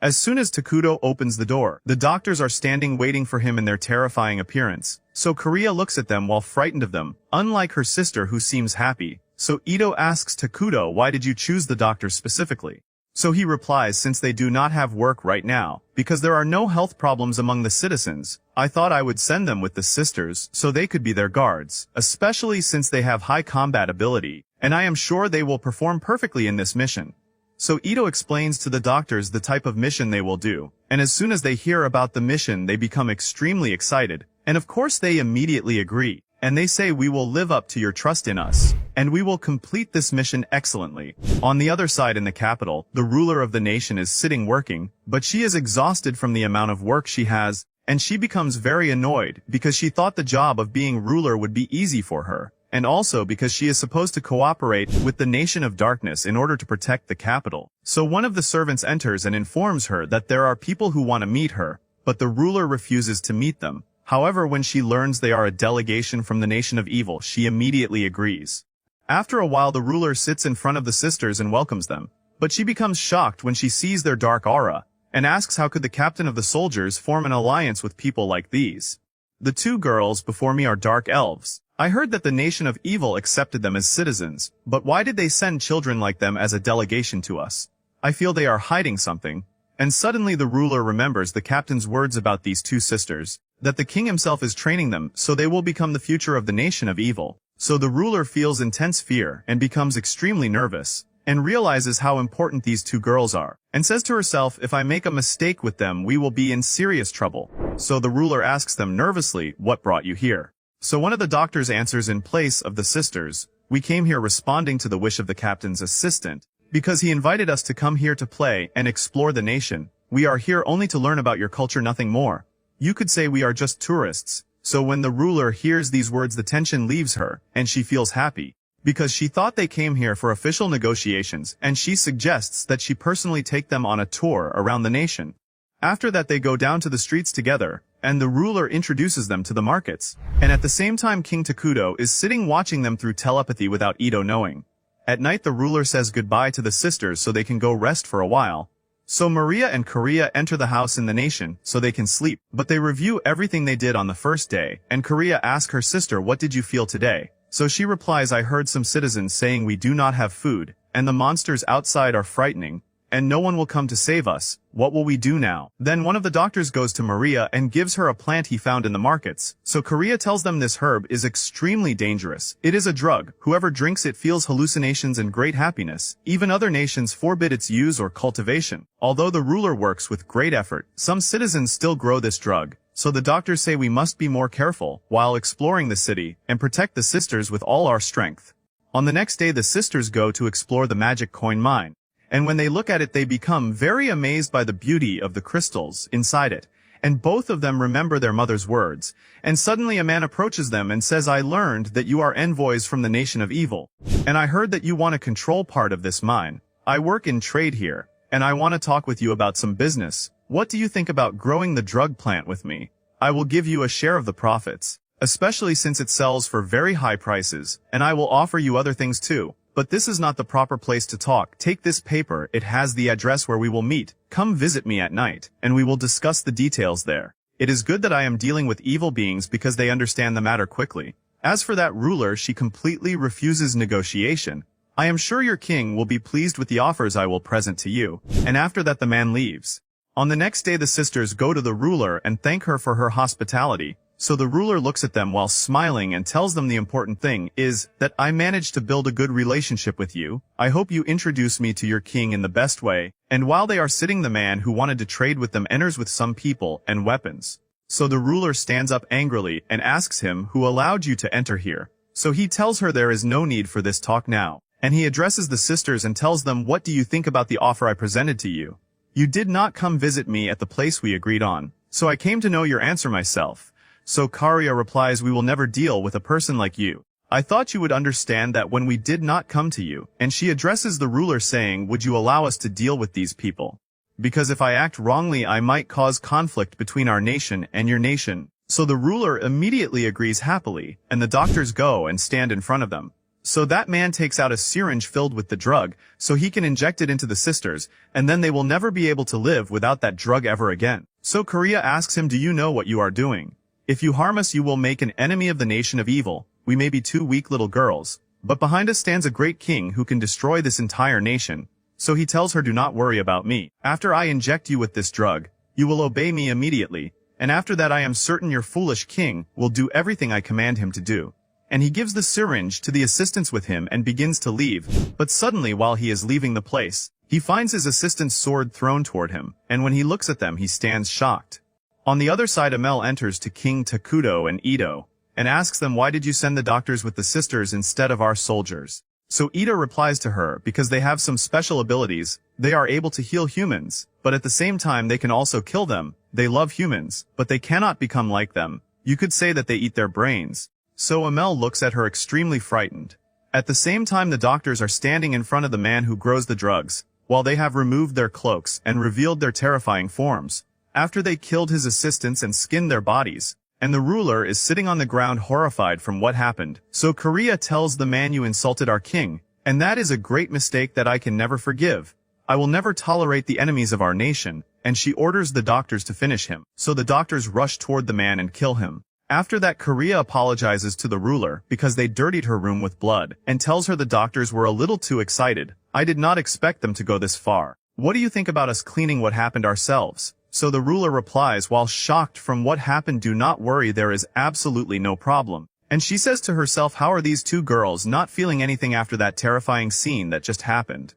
As soon as Takuto opens the door, the doctors are standing waiting for him in their terrifying appearance. So Korea looks at them while frightened of them, unlike her sister who seems happy. So Ito asks Takuto, why did you choose the doctors specifically? So he replies, since they do not have work right now, because there are no health problems among the citizens, I thought I would send them with the sisters so they could be their guards, especially since they have high combat ability, and I am sure they will perform perfectly in this mission. So Ito explains to the doctors the type of mission they will do, and as soon as they hear about the mission they become extremely excited, and of course they immediately agree, and they say we will live up to your trust in us, and we will complete this mission excellently. On the other side in the capital, the ruler of the nation is sitting working, but she is exhausted from the amount of work she has, and she becomes very annoyed because she thought the job of being ruler would be easy for her, and also because she is supposed to cooperate with the Nation of Darkness in order to protect the capital. So one of the servants enters and informs her that there are people who want to meet her, but the ruler refuses to meet them. However, when she learns they are a delegation from the Nation of Evil, she immediately agrees. After a while, the ruler sits in front of the sisters and welcomes them, but she becomes shocked when she sees their dark aura, and asks how could the captain of the soldiers form an alliance with people like these. The two girls before me are dark elves. I heard that the Nation of Evil accepted them as citizens, but why did they send children like them as a delegation to us? I feel they are hiding something. And suddenly the ruler remembers the captain's words about these two sisters, that the king himself is training them so they will become the future of the Nation of Evil. So the ruler feels intense fear and becomes extremely nervous, and realizes how important these two girls are, and says to herself, if I make a mistake with them we will be in serious trouble. So the ruler asks them nervously, what brought you here? So one of the doctors answers in place of the sisters, we came here responding to the wish of the captain's assistant, because he invited us to come here to play and explore the nation. We are here only to learn about your culture, nothing more. You could say we are just tourists. So when the ruler hears these words, the tension leaves her, and she feels happy, because she thought they came here for official negotiations, and she suggests that she personally take them on a tour around the nation. After that they go down to the streets together, and the ruler introduces them to the markets. And at the same time King Takudo is sitting watching them through telepathy without Ito knowing. At night the ruler says goodbye to the sisters so they can go rest for a while. So Maria and Korea enter the house in the nation so they can sleep, but they review everything they did on the first day, and Korea asks her sister, what did you feel today? So she replies, I heard some citizens saying we do not have food, and the monsters outside are frightening, and no one will come to save us. What will we do now? Then one of the doctors goes to Maria and gives her a plant he found in the markets. So Korea tells them this herb is extremely dangerous. It is a drug. Whoever drinks it feels hallucinations and great happiness. Even other nations forbid its use or cultivation. Although the ruler works with great effort, some citizens still grow this drug. So the doctors say we must be more careful while exploring the city and protect the sisters with all our strength. On the next day the sisters go to explore the magic coin mine. And when they look at it they become very amazed by the beauty of the crystals inside it, and both of them remember their mother's words. And suddenly a man approaches them and says, I learned that you are envoys from the Nation of Evil, and I heard that you want to control part of this mine. I work in trade here, and I want to talk with you about some business. What do you think about growing the drug plant with me? I will give you a share of the profits, especially since it sells for very high prices, and I will offer you other things too. But this is not the proper place to talk. Take this paper, it has the address where we will meet. Come visit me at night, and we will discuss the details there. It is good that I am dealing with evil beings because they understand the matter quickly. As for that ruler, she completely refuses negotiation. I am sure your king will be pleased with the offers I will present to you. And after that the man leaves. On the next day the sisters go to the ruler and thank her for her hospitality. So the ruler looks at them while smiling and tells them the important thing is that I managed to build a good relationship with you. I hope you introduce me to your king in the best way. And while they are sitting, the man who wanted to trade with them enters with some people and weapons. So the ruler stands up angrily and asks him, who allowed you to enter here? So he tells her there is no need for this talk now. And he addresses the sisters and tells them, what do you think about the offer I presented to you? You did not come visit me at the place we agreed on. So I came to know your answer myself. So Karia replies, we will never deal with a person like you. I thought you would understand that when we did not come to you. And she addresses the ruler saying, would you allow us to deal with these people? Because if I act wrongly I might cause conflict between our nation and your nation. So the ruler immediately agrees happily, and the doctors go and stand in front of them. So that man takes out a syringe filled with the drug, so he can inject it into the sisters, and then they will never be able to live without that drug ever again. So Korea asks him, do you know what you are doing? If you harm us you will make an enemy of the Nation of Evil. We may be two weak little girls, but behind us stands a great king who can destroy this entire nation. So he tells her, do not worry about me. After I inject you with this drug, you will obey me immediately, and after that I am certain your foolish king will do everything I command him to do. And he gives the syringe to the assistants with him and begins to leave, but suddenly while he is leaving the place, he finds his assistant's sword thrown toward him, and when he looks at them he stands shocked. On the other side Amel enters to King Takudo and Ito, and asks them, why did you send the doctors with the sisters instead of our soldiers? So Ito replies to her, because they have some special abilities, they are able to heal humans, but at the same time they can also kill them. They love humans, but they cannot become like them. You could say that they eat their brains. so Amel looks at her extremely frightened. At the same time, the doctors are standing in front of the man who grows the drugs, while they have removed their cloaks and revealed their terrifying forms, after they killed his assistants and skinned their bodies. And the ruler is sitting on the ground horrified from what happened. So Korea tells the man, you insulted our king, and that is a great mistake that I can never forgive. I will never tolerate the enemies of our nation, and she orders the doctors to finish him. So the doctors rush toward the man and kill him. After that, Korea apologizes to the ruler because they dirtied her room with blood, and tells her the doctors were a little too excited. I did not expect them to go this far. What do you think about us cleaning what happened ourselves? So the ruler replies while shocked from what happened, do not worry, there is absolutely no problem. And she says to herself, how are these two girls not feeling anything after that terrifying scene that just happened?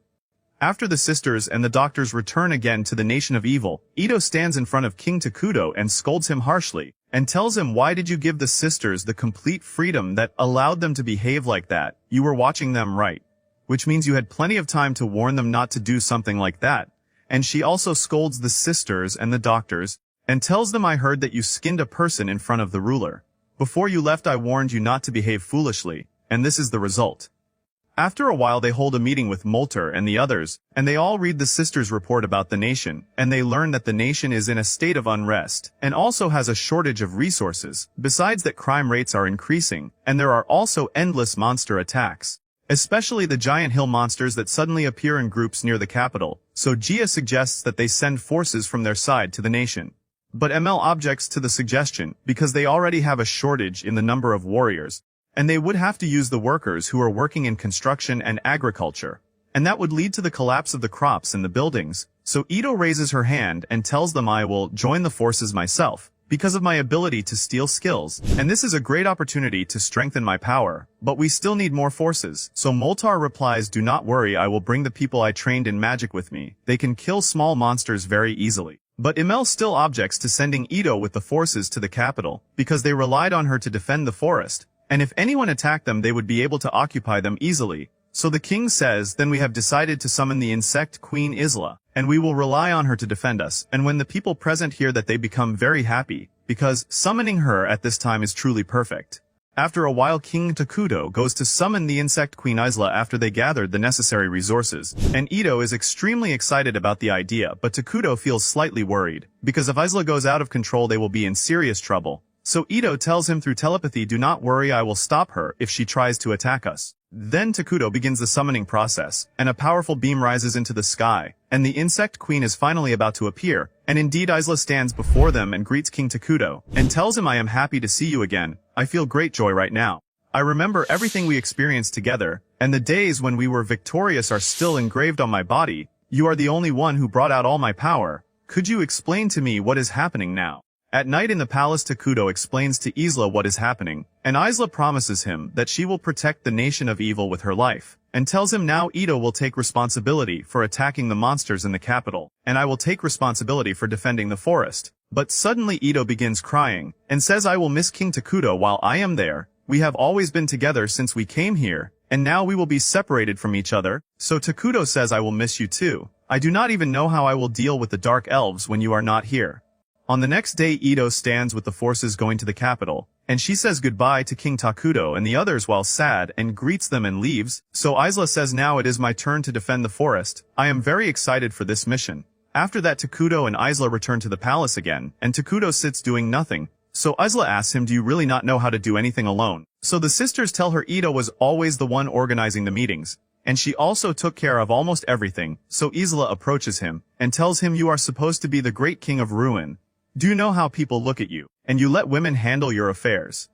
After the sisters and the doctors return again to the nation of evil, Ito stands in front of King Takuto and scolds him harshly, and tells him, why did you give the sisters the complete freedom that allowed them to behave like that? You were watching them, right? Which means you had plenty of time to warn them not to do something like that. And she also scolds the sisters and the doctors, and tells them, I heard that you skinned a person in front of the ruler. Before you left I warned you not to behave foolishly, and this is the result. After a while they hold a meeting with Molter and the others, and they all read the sisters' report about the nation, and they learn that the nation is in a state of unrest, and also has a shortage of resources, besides that crime rates are increasing, and there are also endless monster attacks. Especially the giant hill monsters that suddenly appear in groups near the capital, so Gia suggests that they send forces from their side to the nation. But ML objects to the suggestion, because they already have a shortage in the number of warriors, and they would have to use the workers who are working in construction and agriculture, and that would lead to the collapse of the crops and the buildings. So Ito raises her hand and tells them, I will join the forces myself, because of my ability to steal skills, and this is a great opportunity to strengthen my power, but we still need more forces. So Moltar replies, do not worry, I will bring the people I trained in magic with me. They can kill small monsters very easily. But Imel still objects to sending Ito with the forces to the capital, because they relied on her to defend the forest, and if anyone attacked them they would be able to occupy them easily. So the king says, then we have decided to summon the insect queen Isela, and we will rely on her to defend us. And when the people present hear that, they become very happy, because summoning her at this time is truly perfect. After a while King Takuto goes to summon the insect queen Isela after they gathered the necessary resources, and Ito is extremely excited about the idea, but Takuto feels slightly worried, because if Isela goes out of control they will be in serious trouble. So Ito tells him through telepathy, do not worry, I will stop her if she tries to attack us. Then Takuto begins the summoning process, and a powerful beam rises into the sky, and the insect queen is finally about to appear, and indeed Isela stands before them and greets King Takuto, and tells him, I am happy to see you again, I feel great joy right now. I remember everything we experienced together, and the days when we were victorious are still engraved on my body. You are the only one who brought out all my power. Could you explain to me what is happening now? At night in the palace, Takuto explains to Isela what is happening, and Isela promises him that she will protect the nation of evil with her life, and tells him now Ito will take responsibility for attacking the monsters in the capital, and I will take responsibility for defending the forest. But suddenly Ito begins crying, and says, I will miss King Takuto while I am there. We have always been together since we came here, and now we will be separated from each other. So Takuto says, I will miss you too. I do not even know how I will deal with the dark elves when you are not here. On the next day Ito stands with the forces going to the capital, and she says goodbye to King Takuto and the others while sad and greets them and leaves. So Isela says, now it is my turn to defend the forest. I am very excited for this mission. After that Takuto and Isela return to the palace again, and Takuto sits doing nothing. So Isela asks him, do you really not know how to do anything alone? So the sisters tell her Ito was always the one organizing the meetings, and she also took care of almost everything. So Isela approaches him, and tells him, you are supposed to be the great king of ruin. Do you know how people look at you, and you let women handle your affairs?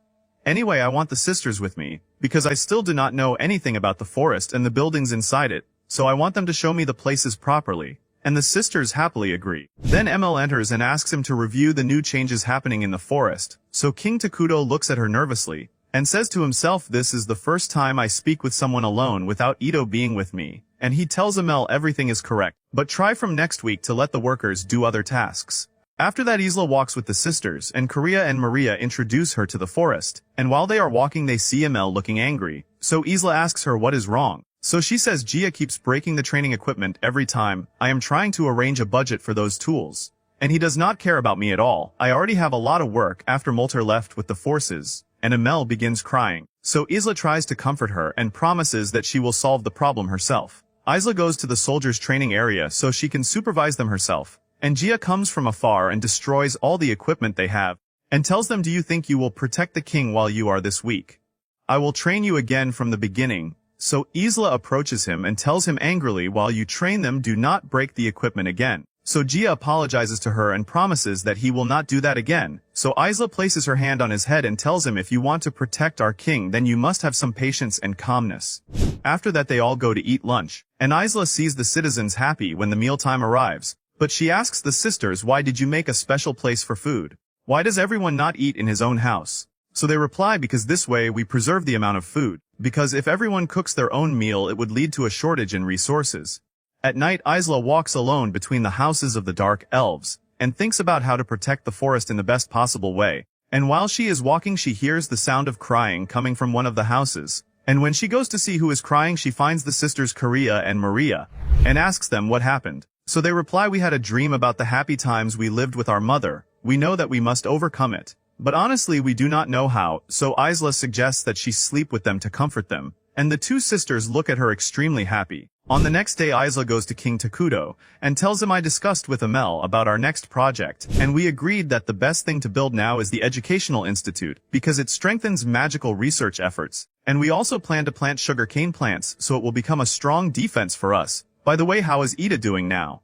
Anyway, I want the sisters with me, because I still do not know anything about the forest and the buildings inside it, so I want them to show me the places properly. And the sisters happily agree. Then ML enters and asks him to review the new changes happening in the forest. So King Takuto looks at her nervously, and says to himself, this is the first time I speak with someone alone without Ito being with me. And he tells ML everything is correct, but try from next week to let the workers do other tasks. After that Isela walks with the sisters, and Korea and Maria introduce her to the forest, and while they are walking they see Emel looking angry. So Isela asks her what is wrong. So she says Gia keeps breaking the training equipment every time. I am trying to arrange a budget for those tools, and he does not care about me at all. I already have a lot of work after Molter left with the forces, and Amel begins crying. So Isla tries to comfort her and promises that she will solve the problem herself. Isla goes to the soldiers' training area so she can supervise them herself, and Gia comes from afar and destroys all the equipment they have, and tells them, do you think you will protect the king while you are this weak? I will train you again from the beginning. So Isla approaches him and tells him angrily, while you train them, do not break the equipment again. So Gia apologizes to her and promises that he will not do that again. So Isla places her hand on his head and tells him, if you want to protect our king, then you must have some patience and calmness. After that they all go to eat lunch, and Isla sees the citizens happy when the mealtime arrives. But she asks the sisters, why did you make a special place for food? Why does everyone not eat in his own house? So they reply, because this way we preserve the amount of food. Because if everyone cooks their own meal, it would lead to a shortage in resources. At night, Isla walks alone between the houses of the dark elves, and thinks about how to protect the forest in the best possible way. And while she is walking, she hears the sound of crying coming from one of the houses. And when she goes to see who is crying, she finds the sisters Korea and Maria, and asks them what happened. So they reply, we had a dream about the happy times we lived with our mother. We know that we must overcome it. But honestly, we do not know how, so Isla suggests that she sleep with them to comfort them. And the two sisters look at her extremely happy. On the next day, Isla goes to King Takuto, and tells him, I discussed with Amel about our next project, and we agreed that the best thing to build now is the Educational Institute, because it strengthens magical research efforts. And we also plan to plant sugarcane plants, so it will become a strong defense for us. By the way, how is Ida doing now?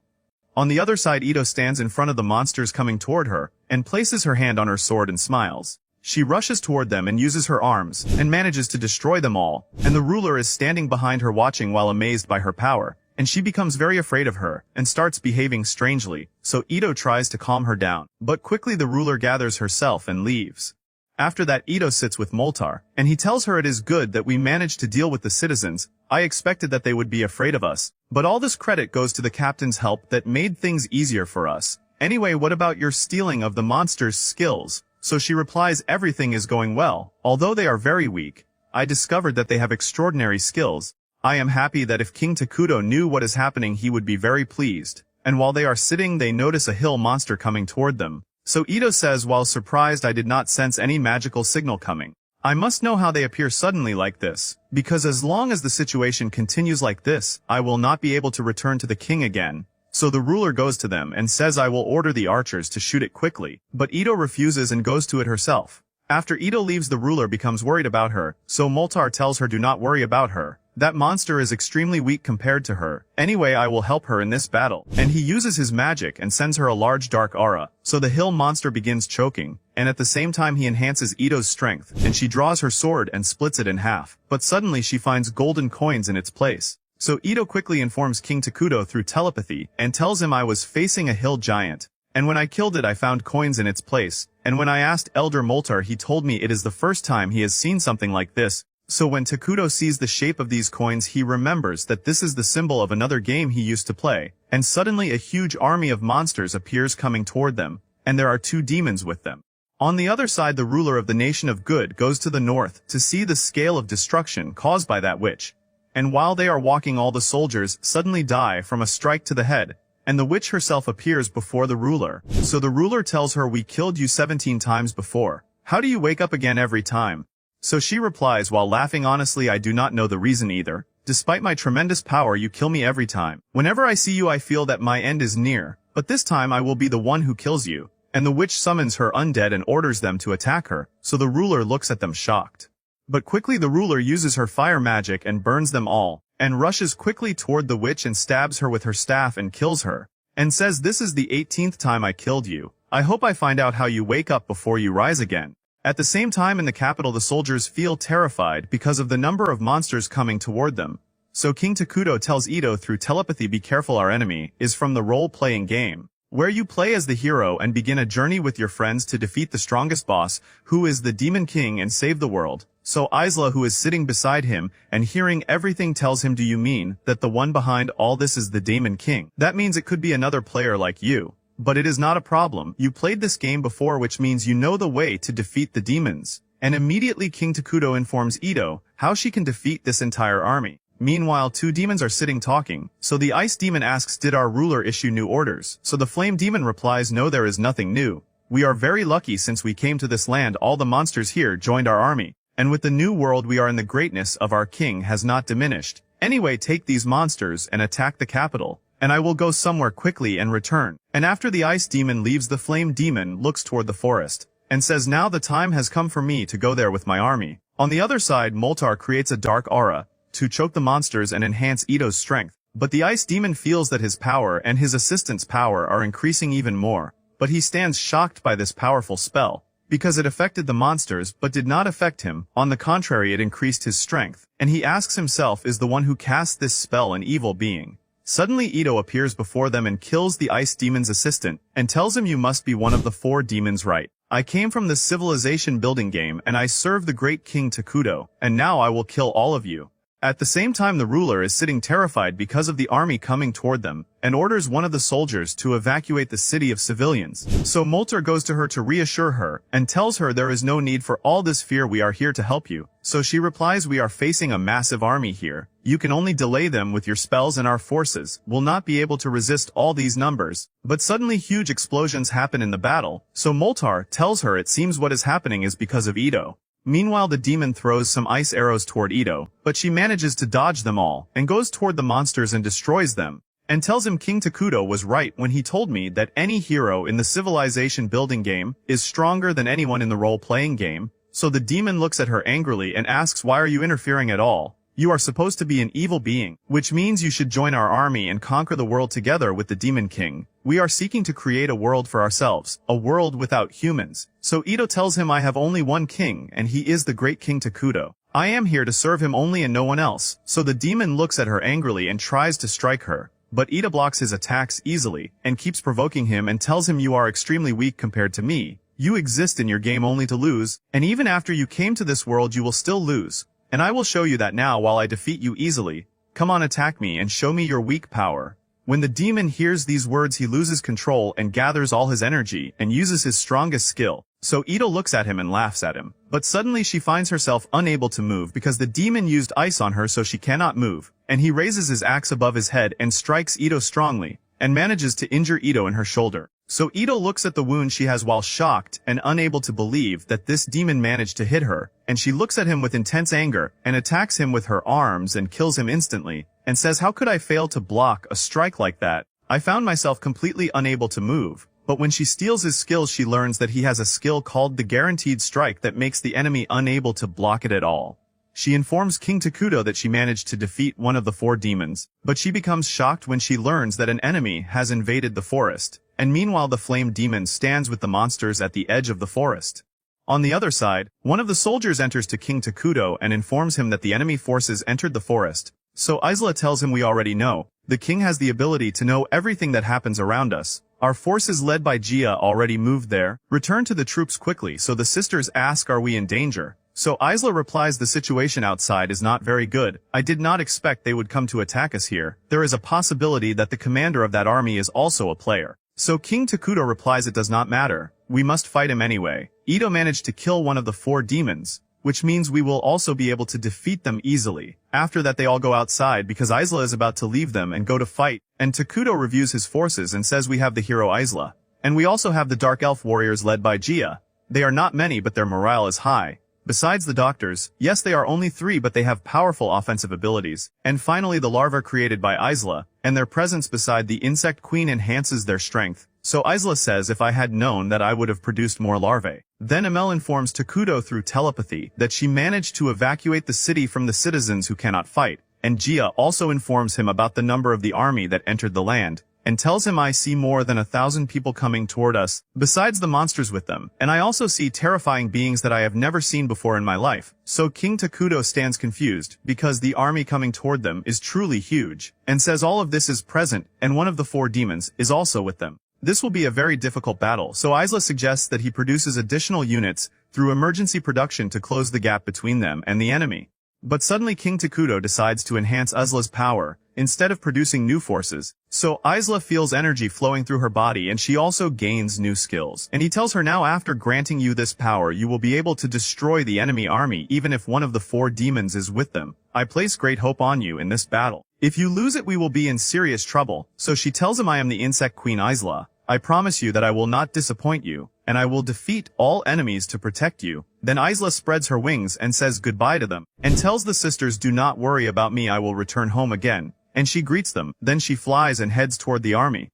On the other side, Ito stands in front of the monsters coming toward her, and places her hand on her sword and smiles. She rushes toward them and uses her arms, and manages to destroy them all, and the ruler is standing behind her watching while amazed by her power, and she becomes very afraid of her, and starts behaving strangely, so Ito tries to calm her down, but quickly the ruler gathers herself and leaves. After that, Ito sits with Moltar, and he tells her, it is good that we managed to deal with the citizens. I expected that they would be afraid of us, but all this credit goes to the captain's help that made things easier for us. Anyway, what about your stealing of the monsters' skills? So she replies, everything is going well, although they are very weak. I discovered that they have extraordinary skills. I am happy that if King Takuto knew what is happening, he would be very pleased. And while they are sitting, they notice a hill monster coming toward them. So Ito says, while surprised, I did not sense any magical signal coming. I must know how they appear suddenly like this, because as long as the situation continues like this, I will not be able to return to the king again. So the ruler goes to them and says, I will order the archers to shoot it quickly, but Ito refuses and goes to it herself. After Ito leaves, the ruler becomes worried about her, so Moltar tells her, do not worry about her. That monster is extremely weak compared to her. Anyway, I will help her in this battle. And he uses his magic and sends her a large dark aura. So the hill monster begins choking, and at the same time he enhances Ito's strength, and she draws her sword and splits it in half. But suddenly she finds golden coins in its place. So Ito quickly informs King Takuto through telepathy, and tells him, I was facing a hill giant. And when I killed it, I found coins in its place. And when I asked Elder Moltar, he told me it is the first time he has seen something like this. So when Takuto sees the shape of these coins, he remembers that this is the symbol of another game he used to play, and suddenly a huge army of monsters appears coming toward them, and there are two demons with them. On the other side, the ruler of the nation of good goes to the north to see the scale of destruction caused by that witch. And while they are walking, all the soldiers suddenly die from a strike to the head, and the witch herself appears before the ruler. So the ruler tells her, we killed you 17 times before. How do you wake up again every time? So she replies while laughing, honestly, I do not know the reason either. Despite my tremendous power, you kill me every time. Whenever I see you, I feel that my end is near, but this time I will be the one who kills you. And the witch summons her undead and orders them to attack her, so the ruler looks at them shocked. But quickly the ruler uses her fire magic and burns them all, and rushes quickly toward the witch and stabs her with her staff and kills her, and says, this is the 18th time I killed you. I hope I find out how you wake up before you rise again. At the same time, in the capital, the soldiers feel terrified because of the number of monsters coming toward them. So King Takuto tells Ito through telepathy, be careful, our enemy is from the role-playing game, where you play as the hero and begin a journey with your friends to defeat the strongest boss, who is the Demon King, and save the world. So Isela, who is sitting beside him and hearing everything, tells him, do you mean that the one behind all this is the Demon King? That means it could be another player like you. But it is not a problem. You played this game before, which means you know the way to defeat the demons. And immediately King Takuto informs Ito how she can defeat this entire army. Meanwhile, two demons are sitting talking. So the ice demon asks, did our ruler issue new orders? So the flame demon replies, no, there is nothing new. We are very lucky since we came to this land all the monsters here joined our army. And with the new world we are in the greatness of our king has not diminished. Anyway, take these monsters and attack the capital. And I will go somewhere quickly and return. And after the ice demon leaves, the flame demon looks toward the forest. And says, now the time has come for me to go there with my army. On the other side, Moltar creates a dark aura to choke the monsters and enhance Ito's strength. But the ice demon feels that his power and his assistant's power are increasing even more. But he stands shocked by this powerful spell, because it affected the monsters but did not affect him. On the contrary, it increased his strength. And he asks himself, is the one who cast this spell an evil being? Suddenly Ito appears before them and kills the ice demon's assistant, and tells him, you must be one of the 4 demons, right? I came from this civilization building game and I serve the great King Takudo, and now I will kill all of you. At the same time, the ruler is sitting terrified because of the army coming toward them, and orders one of the soldiers to evacuate the city of civilians. So Moltar goes to her to reassure her, and tells her there is no need for all this fear, we are here to help you. So she replies, we are facing a massive army here. You can only delay them with your spells and our forces will not be able to resist all these numbers. But suddenly huge explosions happen in the battle, so Moltar tells her it seems what is happening is because of Ito. Meanwhile, the demon throws some ice arrows toward Ito, but she manages to dodge them all, and goes toward the monsters and destroys them, and tells him King Takudo was right when he told me that any hero in the civilization building game is stronger than anyone in the role-playing game. So the demon looks at her angrily and asks, why are you interfering at all? You are supposed to be an evil being, which means you should join our army and conquer the world together with the Demon King. We are seeking to create a world for ourselves, a world without humans. So Ito tells him, I have only one king, and he is the great King Takudo. I am here to serve him only and no one else. So the demon looks at her angrily and tries to strike her. But Ito blocks his attacks easily, and keeps provoking him and tells him, you are extremely weak compared to me. You exist in your game only to lose, and even after you came to this world you will still lose. And I will show you that now while I defeat you easily. Come on, attack me and show me your weak power. When the demon hears these words, he loses control and gathers all his energy and uses his strongest skill. So Ito looks at him and laughs at him. But suddenly she finds herself unable to move because the demon used ice on her, so she cannot move. And he raises his axe above his head and strikes Ito strongly, and manages to injure Ito in her shoulder. So Ito looks at the wound she has while shocked and unable to believe that this demon managed to hit her, and she looks at him with intense anger and attacks him with her arms and kills him instantly, and says, how could I fail to block a strike like that? I found myself completely unable to move. But when she steals his skills, she learns that he has a skill called the guaranteed strike that makes the enemy unable to block it at all. She informs King Takudo that she managed to defeat one of the 4 demons, but she becomes shocked when she learns that an enemy has invaded the forest. And meanwhile the flame demon stands with the monsters at the edge of the forest. On the other side, one of the soldiers enters to King Takudo and informs him that the enemy forces entered the forest. So Isela tells him, we already know. The king has the ability to know everything that happens around us. Our forces led by Gia already moved there. Return to the troops quickly. So the sisters ask, are we in danger? So Isela replies, the situation outside is not very good. I did not expect they would come to attack us here. There is a possibility that the commander of that army is also a player. So King Takudo replies, it does not matter. We must fight him anyway. Ito managed to kill one of the 4 demons, which means we will also be able to defeat them easily. After that they all go outside because Isela is about to leave them and go to fight, and Takudo reviews his forces and says, we have the hero Isela. And we also have the dark elf warriors led by Gia. They are not many, but their morale is high. Besides the doctors, yes, they are only 3, but they have powerful offensive abilities. And finally the larvae created by Isela, and their presence beside the insect queen enhances their strength. So Isela says, if I had known that I would have produced more larvae. Then Amel informs Takudo through telepathy that she managed to evacuate the city from the citizens who cannot fight. And Gia also informs him about the number of the army that entered the land, and tells him, I see more than 1,000 people coming toward us, besides the monsters with them, and I also see terrifying beings that I have never seen before in my life. So King Takudo stands confused, because the army coming toward them is truly huge, and says all of this is present, and one of the 4 demons is also with them. This will be a very difficult battle, so Isela suggests that he produces additional units through emergency production to close the gap between them and the enemy. But suddenly King Takudo decides to enhance Isela's power, instead of producing new forces. So Isela feels energy flowing through her body and she also gains new skills. And he tells her, now after granting you this power you will be able to destroy the enemy army even if one of the 4 demons is with them. I place great hope on you in this battle. If you lose it we will be in serious trouble. So she tells him, I am the insect queen Isela. I promise you that I will not disappoint you, and I will defeat all enemies to protect you." Then Isela spreads her wings and says goodbye to them, and tells the sisters, "Do not worry about me, I will return home again." And she greets them, then she flies and heads toward the army.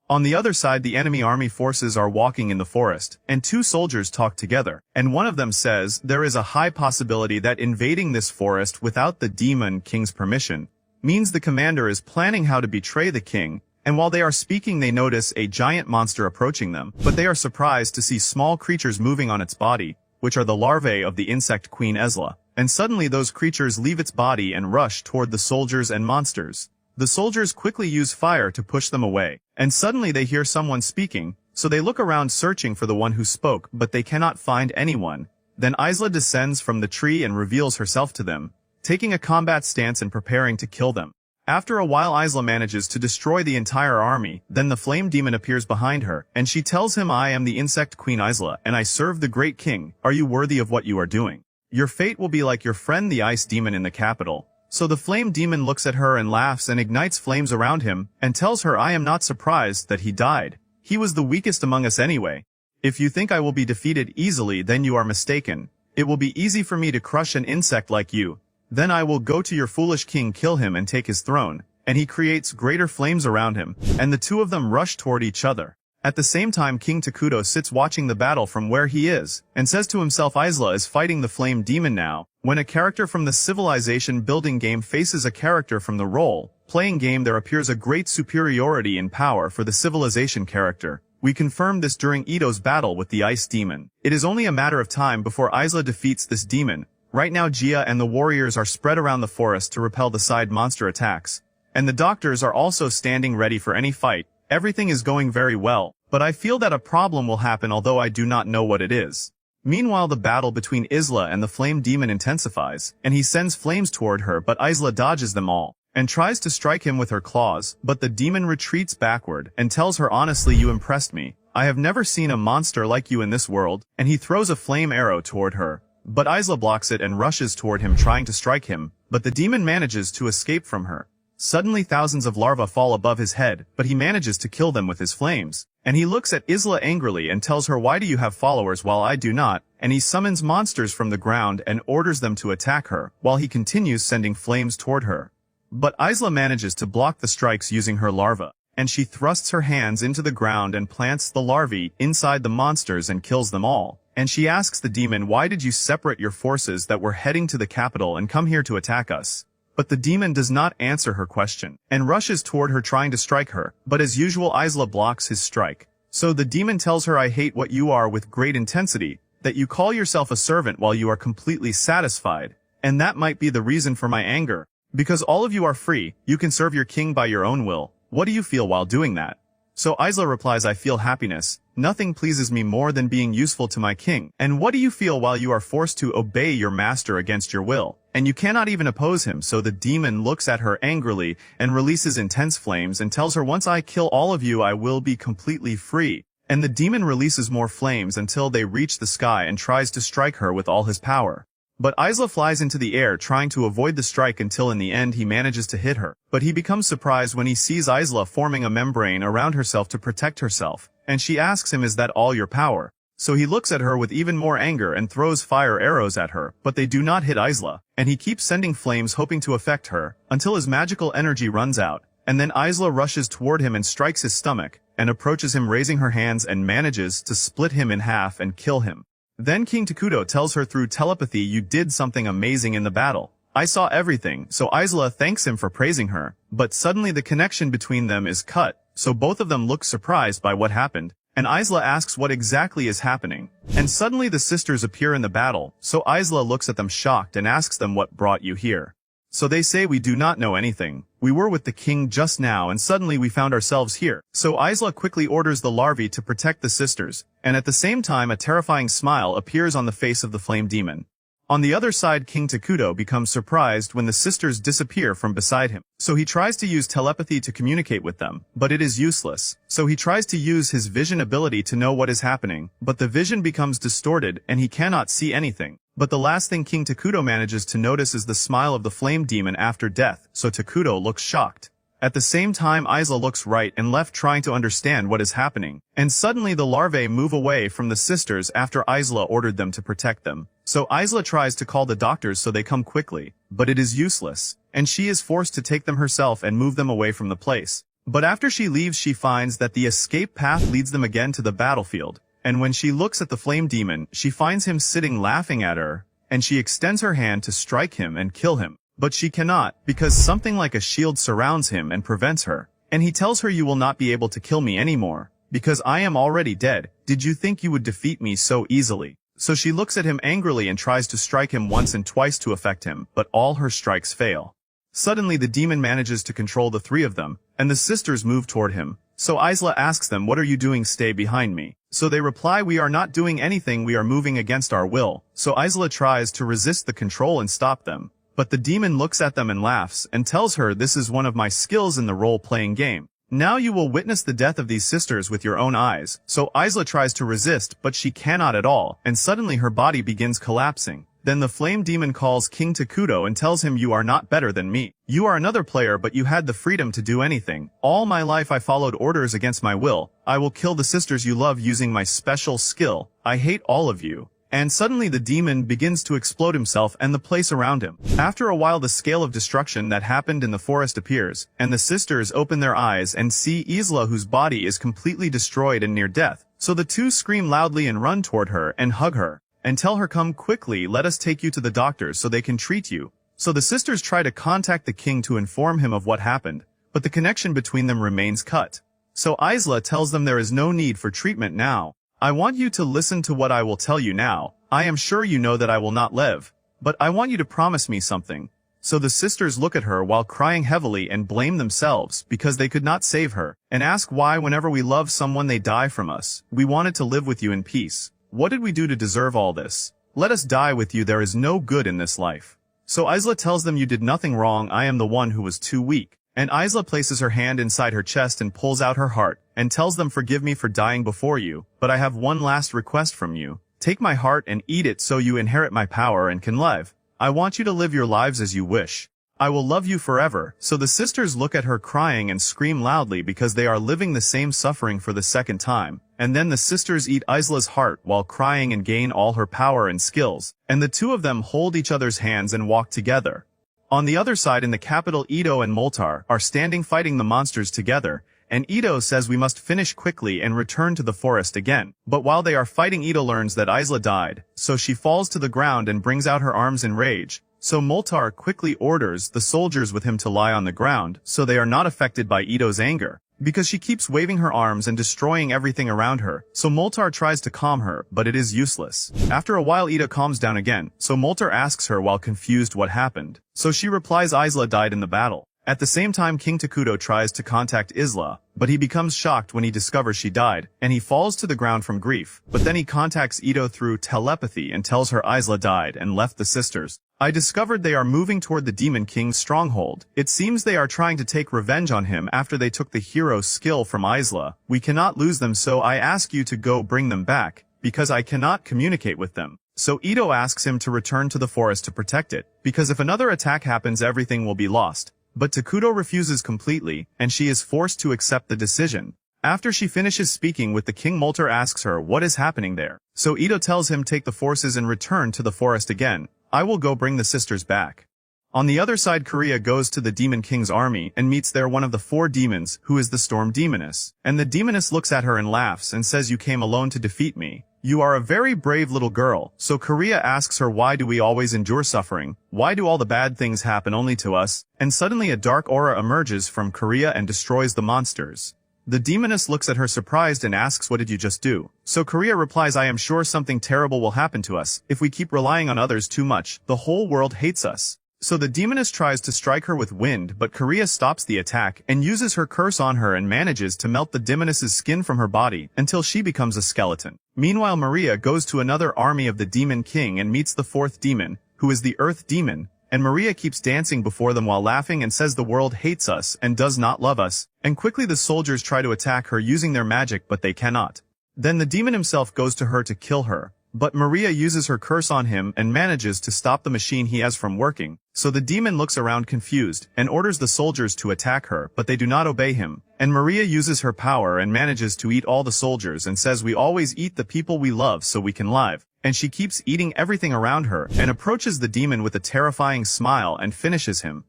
On the other side, the enemy army forces are walking in the forest, and two soldiers talk together, and one of them says there is a high possibility that invading this forest without the demon king's permission means the commander is planning how to betray the king. And while they are speaking, they notice a giant monster approaching them, but they are surprised to see small creatures moving on its body, which are the larvae of the insect queen Isela. And suddenly those creatures leave its body and rush toward the soldiers and monsters. The soldiers quickly use fire to push them away, and suddenly they hear someone speaking, so they look around searching for the one who spoke, but they cannot find anyone. Then Isela descends from the tree and reveals herself to them, taking a combat stance and preparing to kill them. After a while, Isela manages to destroy the entire army. Then the flame demon appears behind her, and she tells him, "I am the insect queen Isela, and I serve the great king. Are you worthy of what you are doing? Your fate will be like your friend the ice demon in the capital." So the flame demon looks at her and laughs and ignites flames around him, and tells her, "I am not surprised that he died. He was the weakest among us anyway. If you think I will be defeated easily, then you are mistaken. It will be easy for me to crush an insect like you. Then I will go to your foolish king, kill him and take his throne." And he creates greater flames around him, and the two of them rush toward each other. At the same time, King Takuto sits watching the battle from where he is, and says to himself, Isela is fighting the flame demon now. When a character from the civilization building game faces a character from the role-playing game, there appears a great superiority in power for the civilization character. We confirmed this during Ito's battle with the ice demon. It is only a matter of time before Isela defeats this demon. Right now, Gia and the warriors are spread around the forest to repel the side monster attacks. And the doctors are also standing ready for any fight. Everything is going very well, but I feel that a problem will happen, although I do not know what it is. Meanwhile, the battle between Isela and the flame demon intensifies, and he sends flames toward her, but Isela dodges them all, and tries to strike him with her claws, but the demon retreats backward, and tells her, honestly, you impressed me. I have never seen a monster like you in this world, and he throws a flame arrow toward her. But Isela blocks it and rushes toward him, trying to strike him, but the demon manages to escape from her. Suddenly thousands of larvae fall above his head, but he manages to kill them with his flames. And he looks at Isela angrily and tells her, why do you have followers while I do not? And he summons monsters from the ground and orders them to attack her, while he continues sending flames toward her. But Isela manages to block the strikes using her larva, and she thrusts her hands into the ground and plants the larvae inside the monsters and kills them all. And she asks the demon, why did you separate your forces that were heading to the capital and come here to attack us? But the demon does not answer her question, and rushes toward her trying to strike her, but as usual Isela blocks his strike. So the demon tells her, I hate what you are with great intensity, that you call yourself a servant while you are completely satisfied, and that might be the reason for my anger. Because all of you are free, you can serve your king by your own will. What do you feel while doing that? So Isela replies, I feel happiness. Nothing pleases me more than being useful to my king. And what do you feel while you are forced to obey your master against your will? And you cannot even oppose him. So the demon looks at her angrily and releases intense flames and tells her, once I kill all of you, I will be completely free. And the demon releases more flames until they reach the sky and tries to strike her with all his power. But Isela flies into the air trying to avoid the strike until in the end he manages to hit her. But he becomes surprised when he sees Isela forming a membrane around herself to protect herself. And she asks him, is that all your power? So he looks at her with even more anger and throws fire arrows at her, but they do not hit Isela. And he keeps sending flames hoping to affect her, until his magical energy runs out. And then Isela rushes toward him and strikes his stomach, and approaches him raising her hands and manages to split him in half and kill him. Then King Takuto tells her through telepathy, you did something amazing in the battle. I saw everything. So Isela thanks him for praising her, but suddenly the connection between them is cut, so both of them look surprised by what happened. And Isela asks what exactly is happening. And suddenly the sisters appear in the battle, so Isela looks at them shocked and asks them, what brought you here? So they say, we do not know anything. We were with the king just now and suddenly we found ourselves here. So Isela quickly orders the larvae to protect the sisters, and at the same time a terrifying smile appears on the face of the flame demon. On the other side, King Takuto becomes surprised when the sisters disappear from beside him. So he tries to use telepathy to communicate with them, but it is useless. So he tries to use his vision ability to know what is happening, but the vision becomes distorted and he cannot see anything. But the last thing King Takuto manages to notice is the smile of the flame demon after death, so Takuto looks shocked. At the same time, Isela looks right and left trying to understand what is happening. And suddenly the larvae move away from the sisters after Isela ordered them to protect them. So Isela tries to call the doctors so they come quickly, but it is useless, and she is forced to take them herself and move them away from the place. But after she leaves, she finds that the escape path leads them again to the battlefield. And when she looks at the flame demon, she finds him sitting laughing at her, and she extends her hand to strike him and kill him. But she cannot, because something like a shield surrounds him and prevents her. And he tells her, "You will not be able to kill me anymore, because I am already dead. Did you think you would defeat me so easily?" So she looks at him angrily and tries to strike him once and twice to affect him, but all her strikes fail. Suddenly the demon manages to control the three of them, and the sisters move toward him. So Isela asks them, "What are you doing? Stay behind me." So they reply, "We are not doing anything, we are moving against our will." So Isela tries to resist the control and stop them. But the demon looks at them and laughs, and tells her, "This is one of my skills in the role-playing game. Now you will witness the death of these sisters with your own eyes." So Isela tries to resist, but she cannot at all, and suddenly her body begins collapsing. Then the flame demon calls King Takuto and tells him, "You are not better than me. You are another player, but you had the freedom to do anything. All my life I followed orders against my will. I will kill the sisters you love using my special skill. I hate all of you." And suddenly the demon begins to explode himself and the place around him. After a while, the scale of destruction that happened in the forest appears, and the sisters open their eyes and see Isela, whose body is completely destroyed and near death. So the two scream loudly and run toward her and hug her, and tell her, "Come quickly, let us take you to the doctors so they can treat you." So the sisters try to contact the king to inform him of what happened, but the connection between them remains cut. So Isela tells them there is no need for treatment now. "I want you to listen to what I will tell you now. I am sure you know that I will not live, but I want you to promise me something." So the sisters look at her while crying heavily and blame themselves because they could not save her, and ask why whenever we love someone they die from us. "We wanted to live with you in peace. What did we do to deserve all this? Let us die with you, there is no good in this life." So Isela tells them, "You did nothing wrong, I am the one who was too weak." And Isela places her hand inside her chest and pulls out her heart, and tells them, "Forgive me for dying before you, but I have one last request from you. Take my heart and eat it so you inherit my power and can live. I want you to live your lives as you wish. I will love you forever." So the sisters look at her crying and scream loudly because they are living the same suffering for the second time. And then the sisters eat Isela's heart while crying and gain all her power and skills. And the two of them hold each other's hands and walk together. On the other side in the capital, Ito and Moltar are standing fighting the monsters together, and Ito says we must finish quickly and return to the forest again. But while they are fighting, Ito learns that Isela died, so she falls to the ground and brings out her arms in rage. So Moltar quickly orders the soldiers with him to lie on the ground, so they are not affected by Ito's anger, because she keeps waving her arms and destroying everything around her. So Moltar tries to calm her, but it is useless. After a while, Ito calms down again, so Moltar asks her while confused what happened. So she replies Isela died in the battle. At the same time, King Takuto tries to contact Isela, but he becomes shocked when he discovers she died, and he falls to the ground from grief. But then he contacts Ito through telepathy and tells her Isela died and left the sisters. I discovered they are moving toward the Demon King's stronghold. It seems they are trying to take revenge on him after they took the hero skill from Isela. We cannot lose them, so I ask you to go bring them back, because I cannot communicate with them. So Ito asks him to return to the forest to protect it, because if another attack happens, everything will be lost. But Takuto refuses completely, and she is forced to accept the decision. After she finishes speaking with the king, Moltar asks her what is happening there. So Ito tells him take the forces and return to the forest again. I will go bring the sisters back. On the other side, Korea goes to the Demon King's army and meets there one of the 4 demons, who is the Storm Demoness. And the demoness looks at her and laughs and says, "You came alone to defeat me. You are a very brave little girl." So Korea asks her, "Why do we always endure suffering? Why do all the bad things happen only to us?" And suddenly a dark aura emerges from Korea and destroys the monsters. The demoness looks at her surprised and asks, "What did you just do?" So Korea replies, "I am sure something terrible will happen to us. If we keep relying on others too much, the whole world hates us." So the demoness tries to strike her with wind, but Korea stops the attack and uses her curse on her and manages to melt the demoness's skin from her body until she becomes a skeleton. Meanwhile, Maria goes to another army of the Demon King and meets the 4th demon, who is the Earth Demon, and Maria keeps dancing before them while laughing and says the world hates us and does not love us, and quickly the soldiers try to attack her using their magic, but they cannot. Then the demon himself goes to her to kill her, but Maria uses her curse on him and manages to stop the machine he has from working. So the demon looks around confused, and orders the soldiers to attack her, but they do not obey him. And Maria uses her power and manages to eat all the soldiers and says we always eat the people we love so we can live. And she keeps eating everything around her, and approaches the demon with a terrifying smile and finishes him.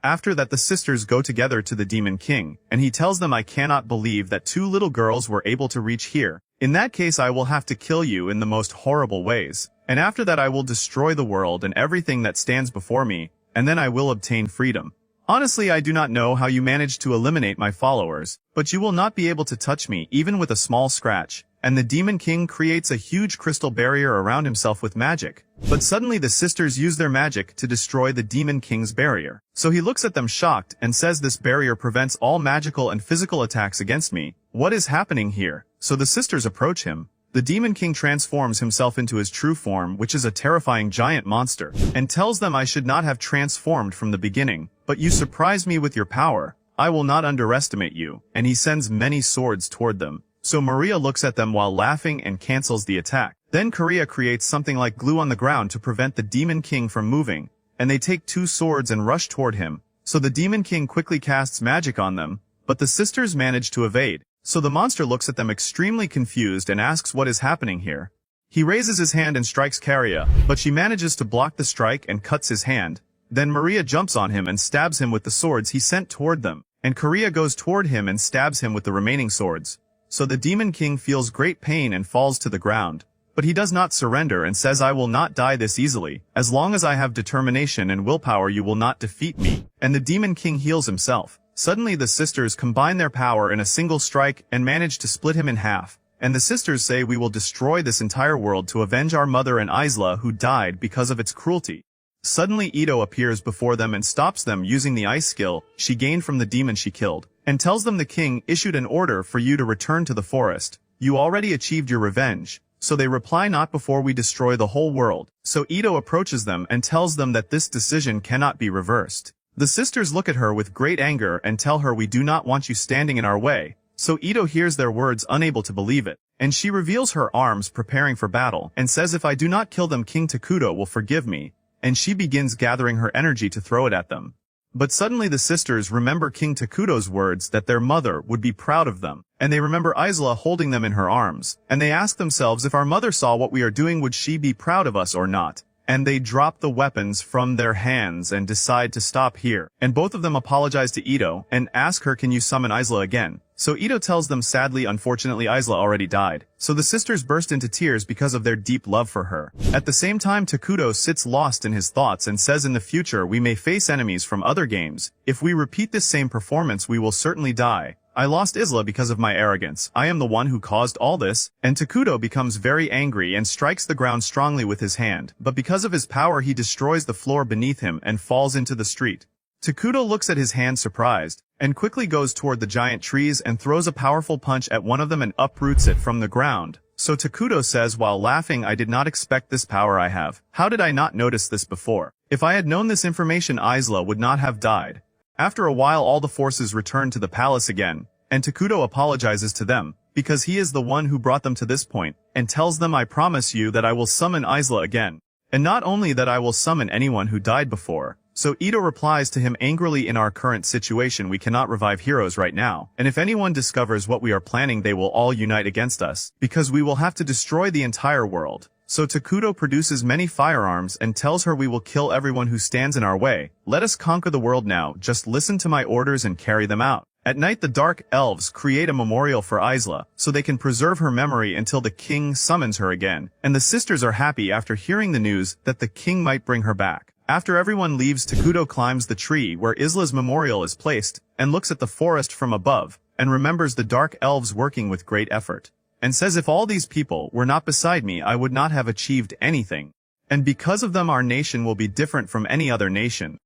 After that the sisters go together to the Demon King, and he tells them I cannot believe that 2 little girls were able to reach here. In that case I will have to kill you in the most horrible ways. And after that I will destroy the world and everything that stands before me, and then I will obtain freedom. Honestly, I do not know how you managed to eliminate my followers, but you will not be able to touch me even with a small scratch. And the Demon King creates a huge crystal barrier around himself with magic. But suddenly the sisters use their magic to destroy the Demon King's barrier. So he looks at them shocked and says this barrier prevents all magical and physical attacks against me. What is happening here? So the sisters approach him. The Demon King transforms himself into his true form, which is a terrifying giant monster, and tells them I should not have transformed from the beginning, but you surprised me with your power. I will not underestimate you, and he sends many swords toward them. So Maria looks at them while laughing and cancels the attack. Then Korea creates something like glue on the ground to prevent the Demon King from moving, and they take 2 swords and rush toward him. So the Demon King quickly casts magic on them, but the sisters manage to evade. So the monster looks at them extremely confused and asks what is happening here. He raises his hand and strikes Korea, but she manages to block the strike and cuts his hand. Then Maria jumps on him and stabs him with the swords he sent toward them, and Korea goes toward him and stabs him with the remaining swords. So the Demon King feels great pain and falls to the ground. But he does not surrender and says I will not die this easily. As long as I have determination and willpower you will not defeat me. And the Demon King heals himself. Suddenly the sisters combine their power in a single strike and manage to split him in half. And the sisters say we will destroy this entire world to avenge our mother and Isela who died because of its cruelty. Suddenly Ito appears before them and stops them using the ice skill she gained from the demon she killed, and tells them the king issued an order for you to return to the forest. You already achieved your revenge. So they reply not before we destroy the whole world. So Ito approaches them and tells them that this decision cannot be reversed. The sisters look at her with great anger and tell her we do not want you standing in our way. So Ito hears their words unable to believe it. And she reveals her arms preparing for battle and says if I do not kill them King Takuto will forgive me. And she begins gathering her energy to throw it at them. But suddenly the sisters remember King Takuto's words that their mother would be proud of them, and they remember Isela holding them in her arms, and they ask themselves if our mother saw what we are doing would she be proud of us or not. And they drop the weapons from their hands and decide to stop here. And both of them apologize to Ito and ask her can you summon Isela again. So Ito tells them sadly unfortunately Isela already died. So the sisters burst into tears because of their deep love for her. At the same time Takuto sits lost in his thoughts and says in the future we may face enemies from other games. If we repeat this same performance we will certainly die. I lost Isela because of my arrogance. I am the one who caused all this. And Takuto becomes very angry and strikes the ground strongly with his hand. But because of his power he destroys the floor beneath him and falls into the street. Takuto looks at his hand surprised, and quickly goes toward the giant trees and throws a powerful punch at one of them and uproots it from the ground. So Takuto says while laughing I did not expect this power I have. How did I not notice this before? If I had known this information Isela would not have died. After a while all the forces return to the palace again, and Takuto apologizes to them, because he is the one who brought them to this point, and tells them I promise you that I will summon Isela again. And not only that I will summon anyone who died before. So Ito replies to him angrily in our current situation we cannot revive heroes right now, and if anyone discovers what we are planning they will all unite against us, because we will have to destroy the entire world. So Takuto produces many firearms and tells her we will kill everyone who stands in our way. Let us conquer the world now, just listen to my orders and carry them out. At night the dark elves create a memorial for Isela, so they can preserve her memory until the king summons her again, and the sisters are happy after hearing the news that the king might bring her back. After everyone leaves Takuto climbs the tree where Isela's memorial is placed, and looks at the forest from above, and remembers the dark elves working with great effort, and says if all these people were not beside me I would not have achieved anything. And because of them our nation will be different from any other nation.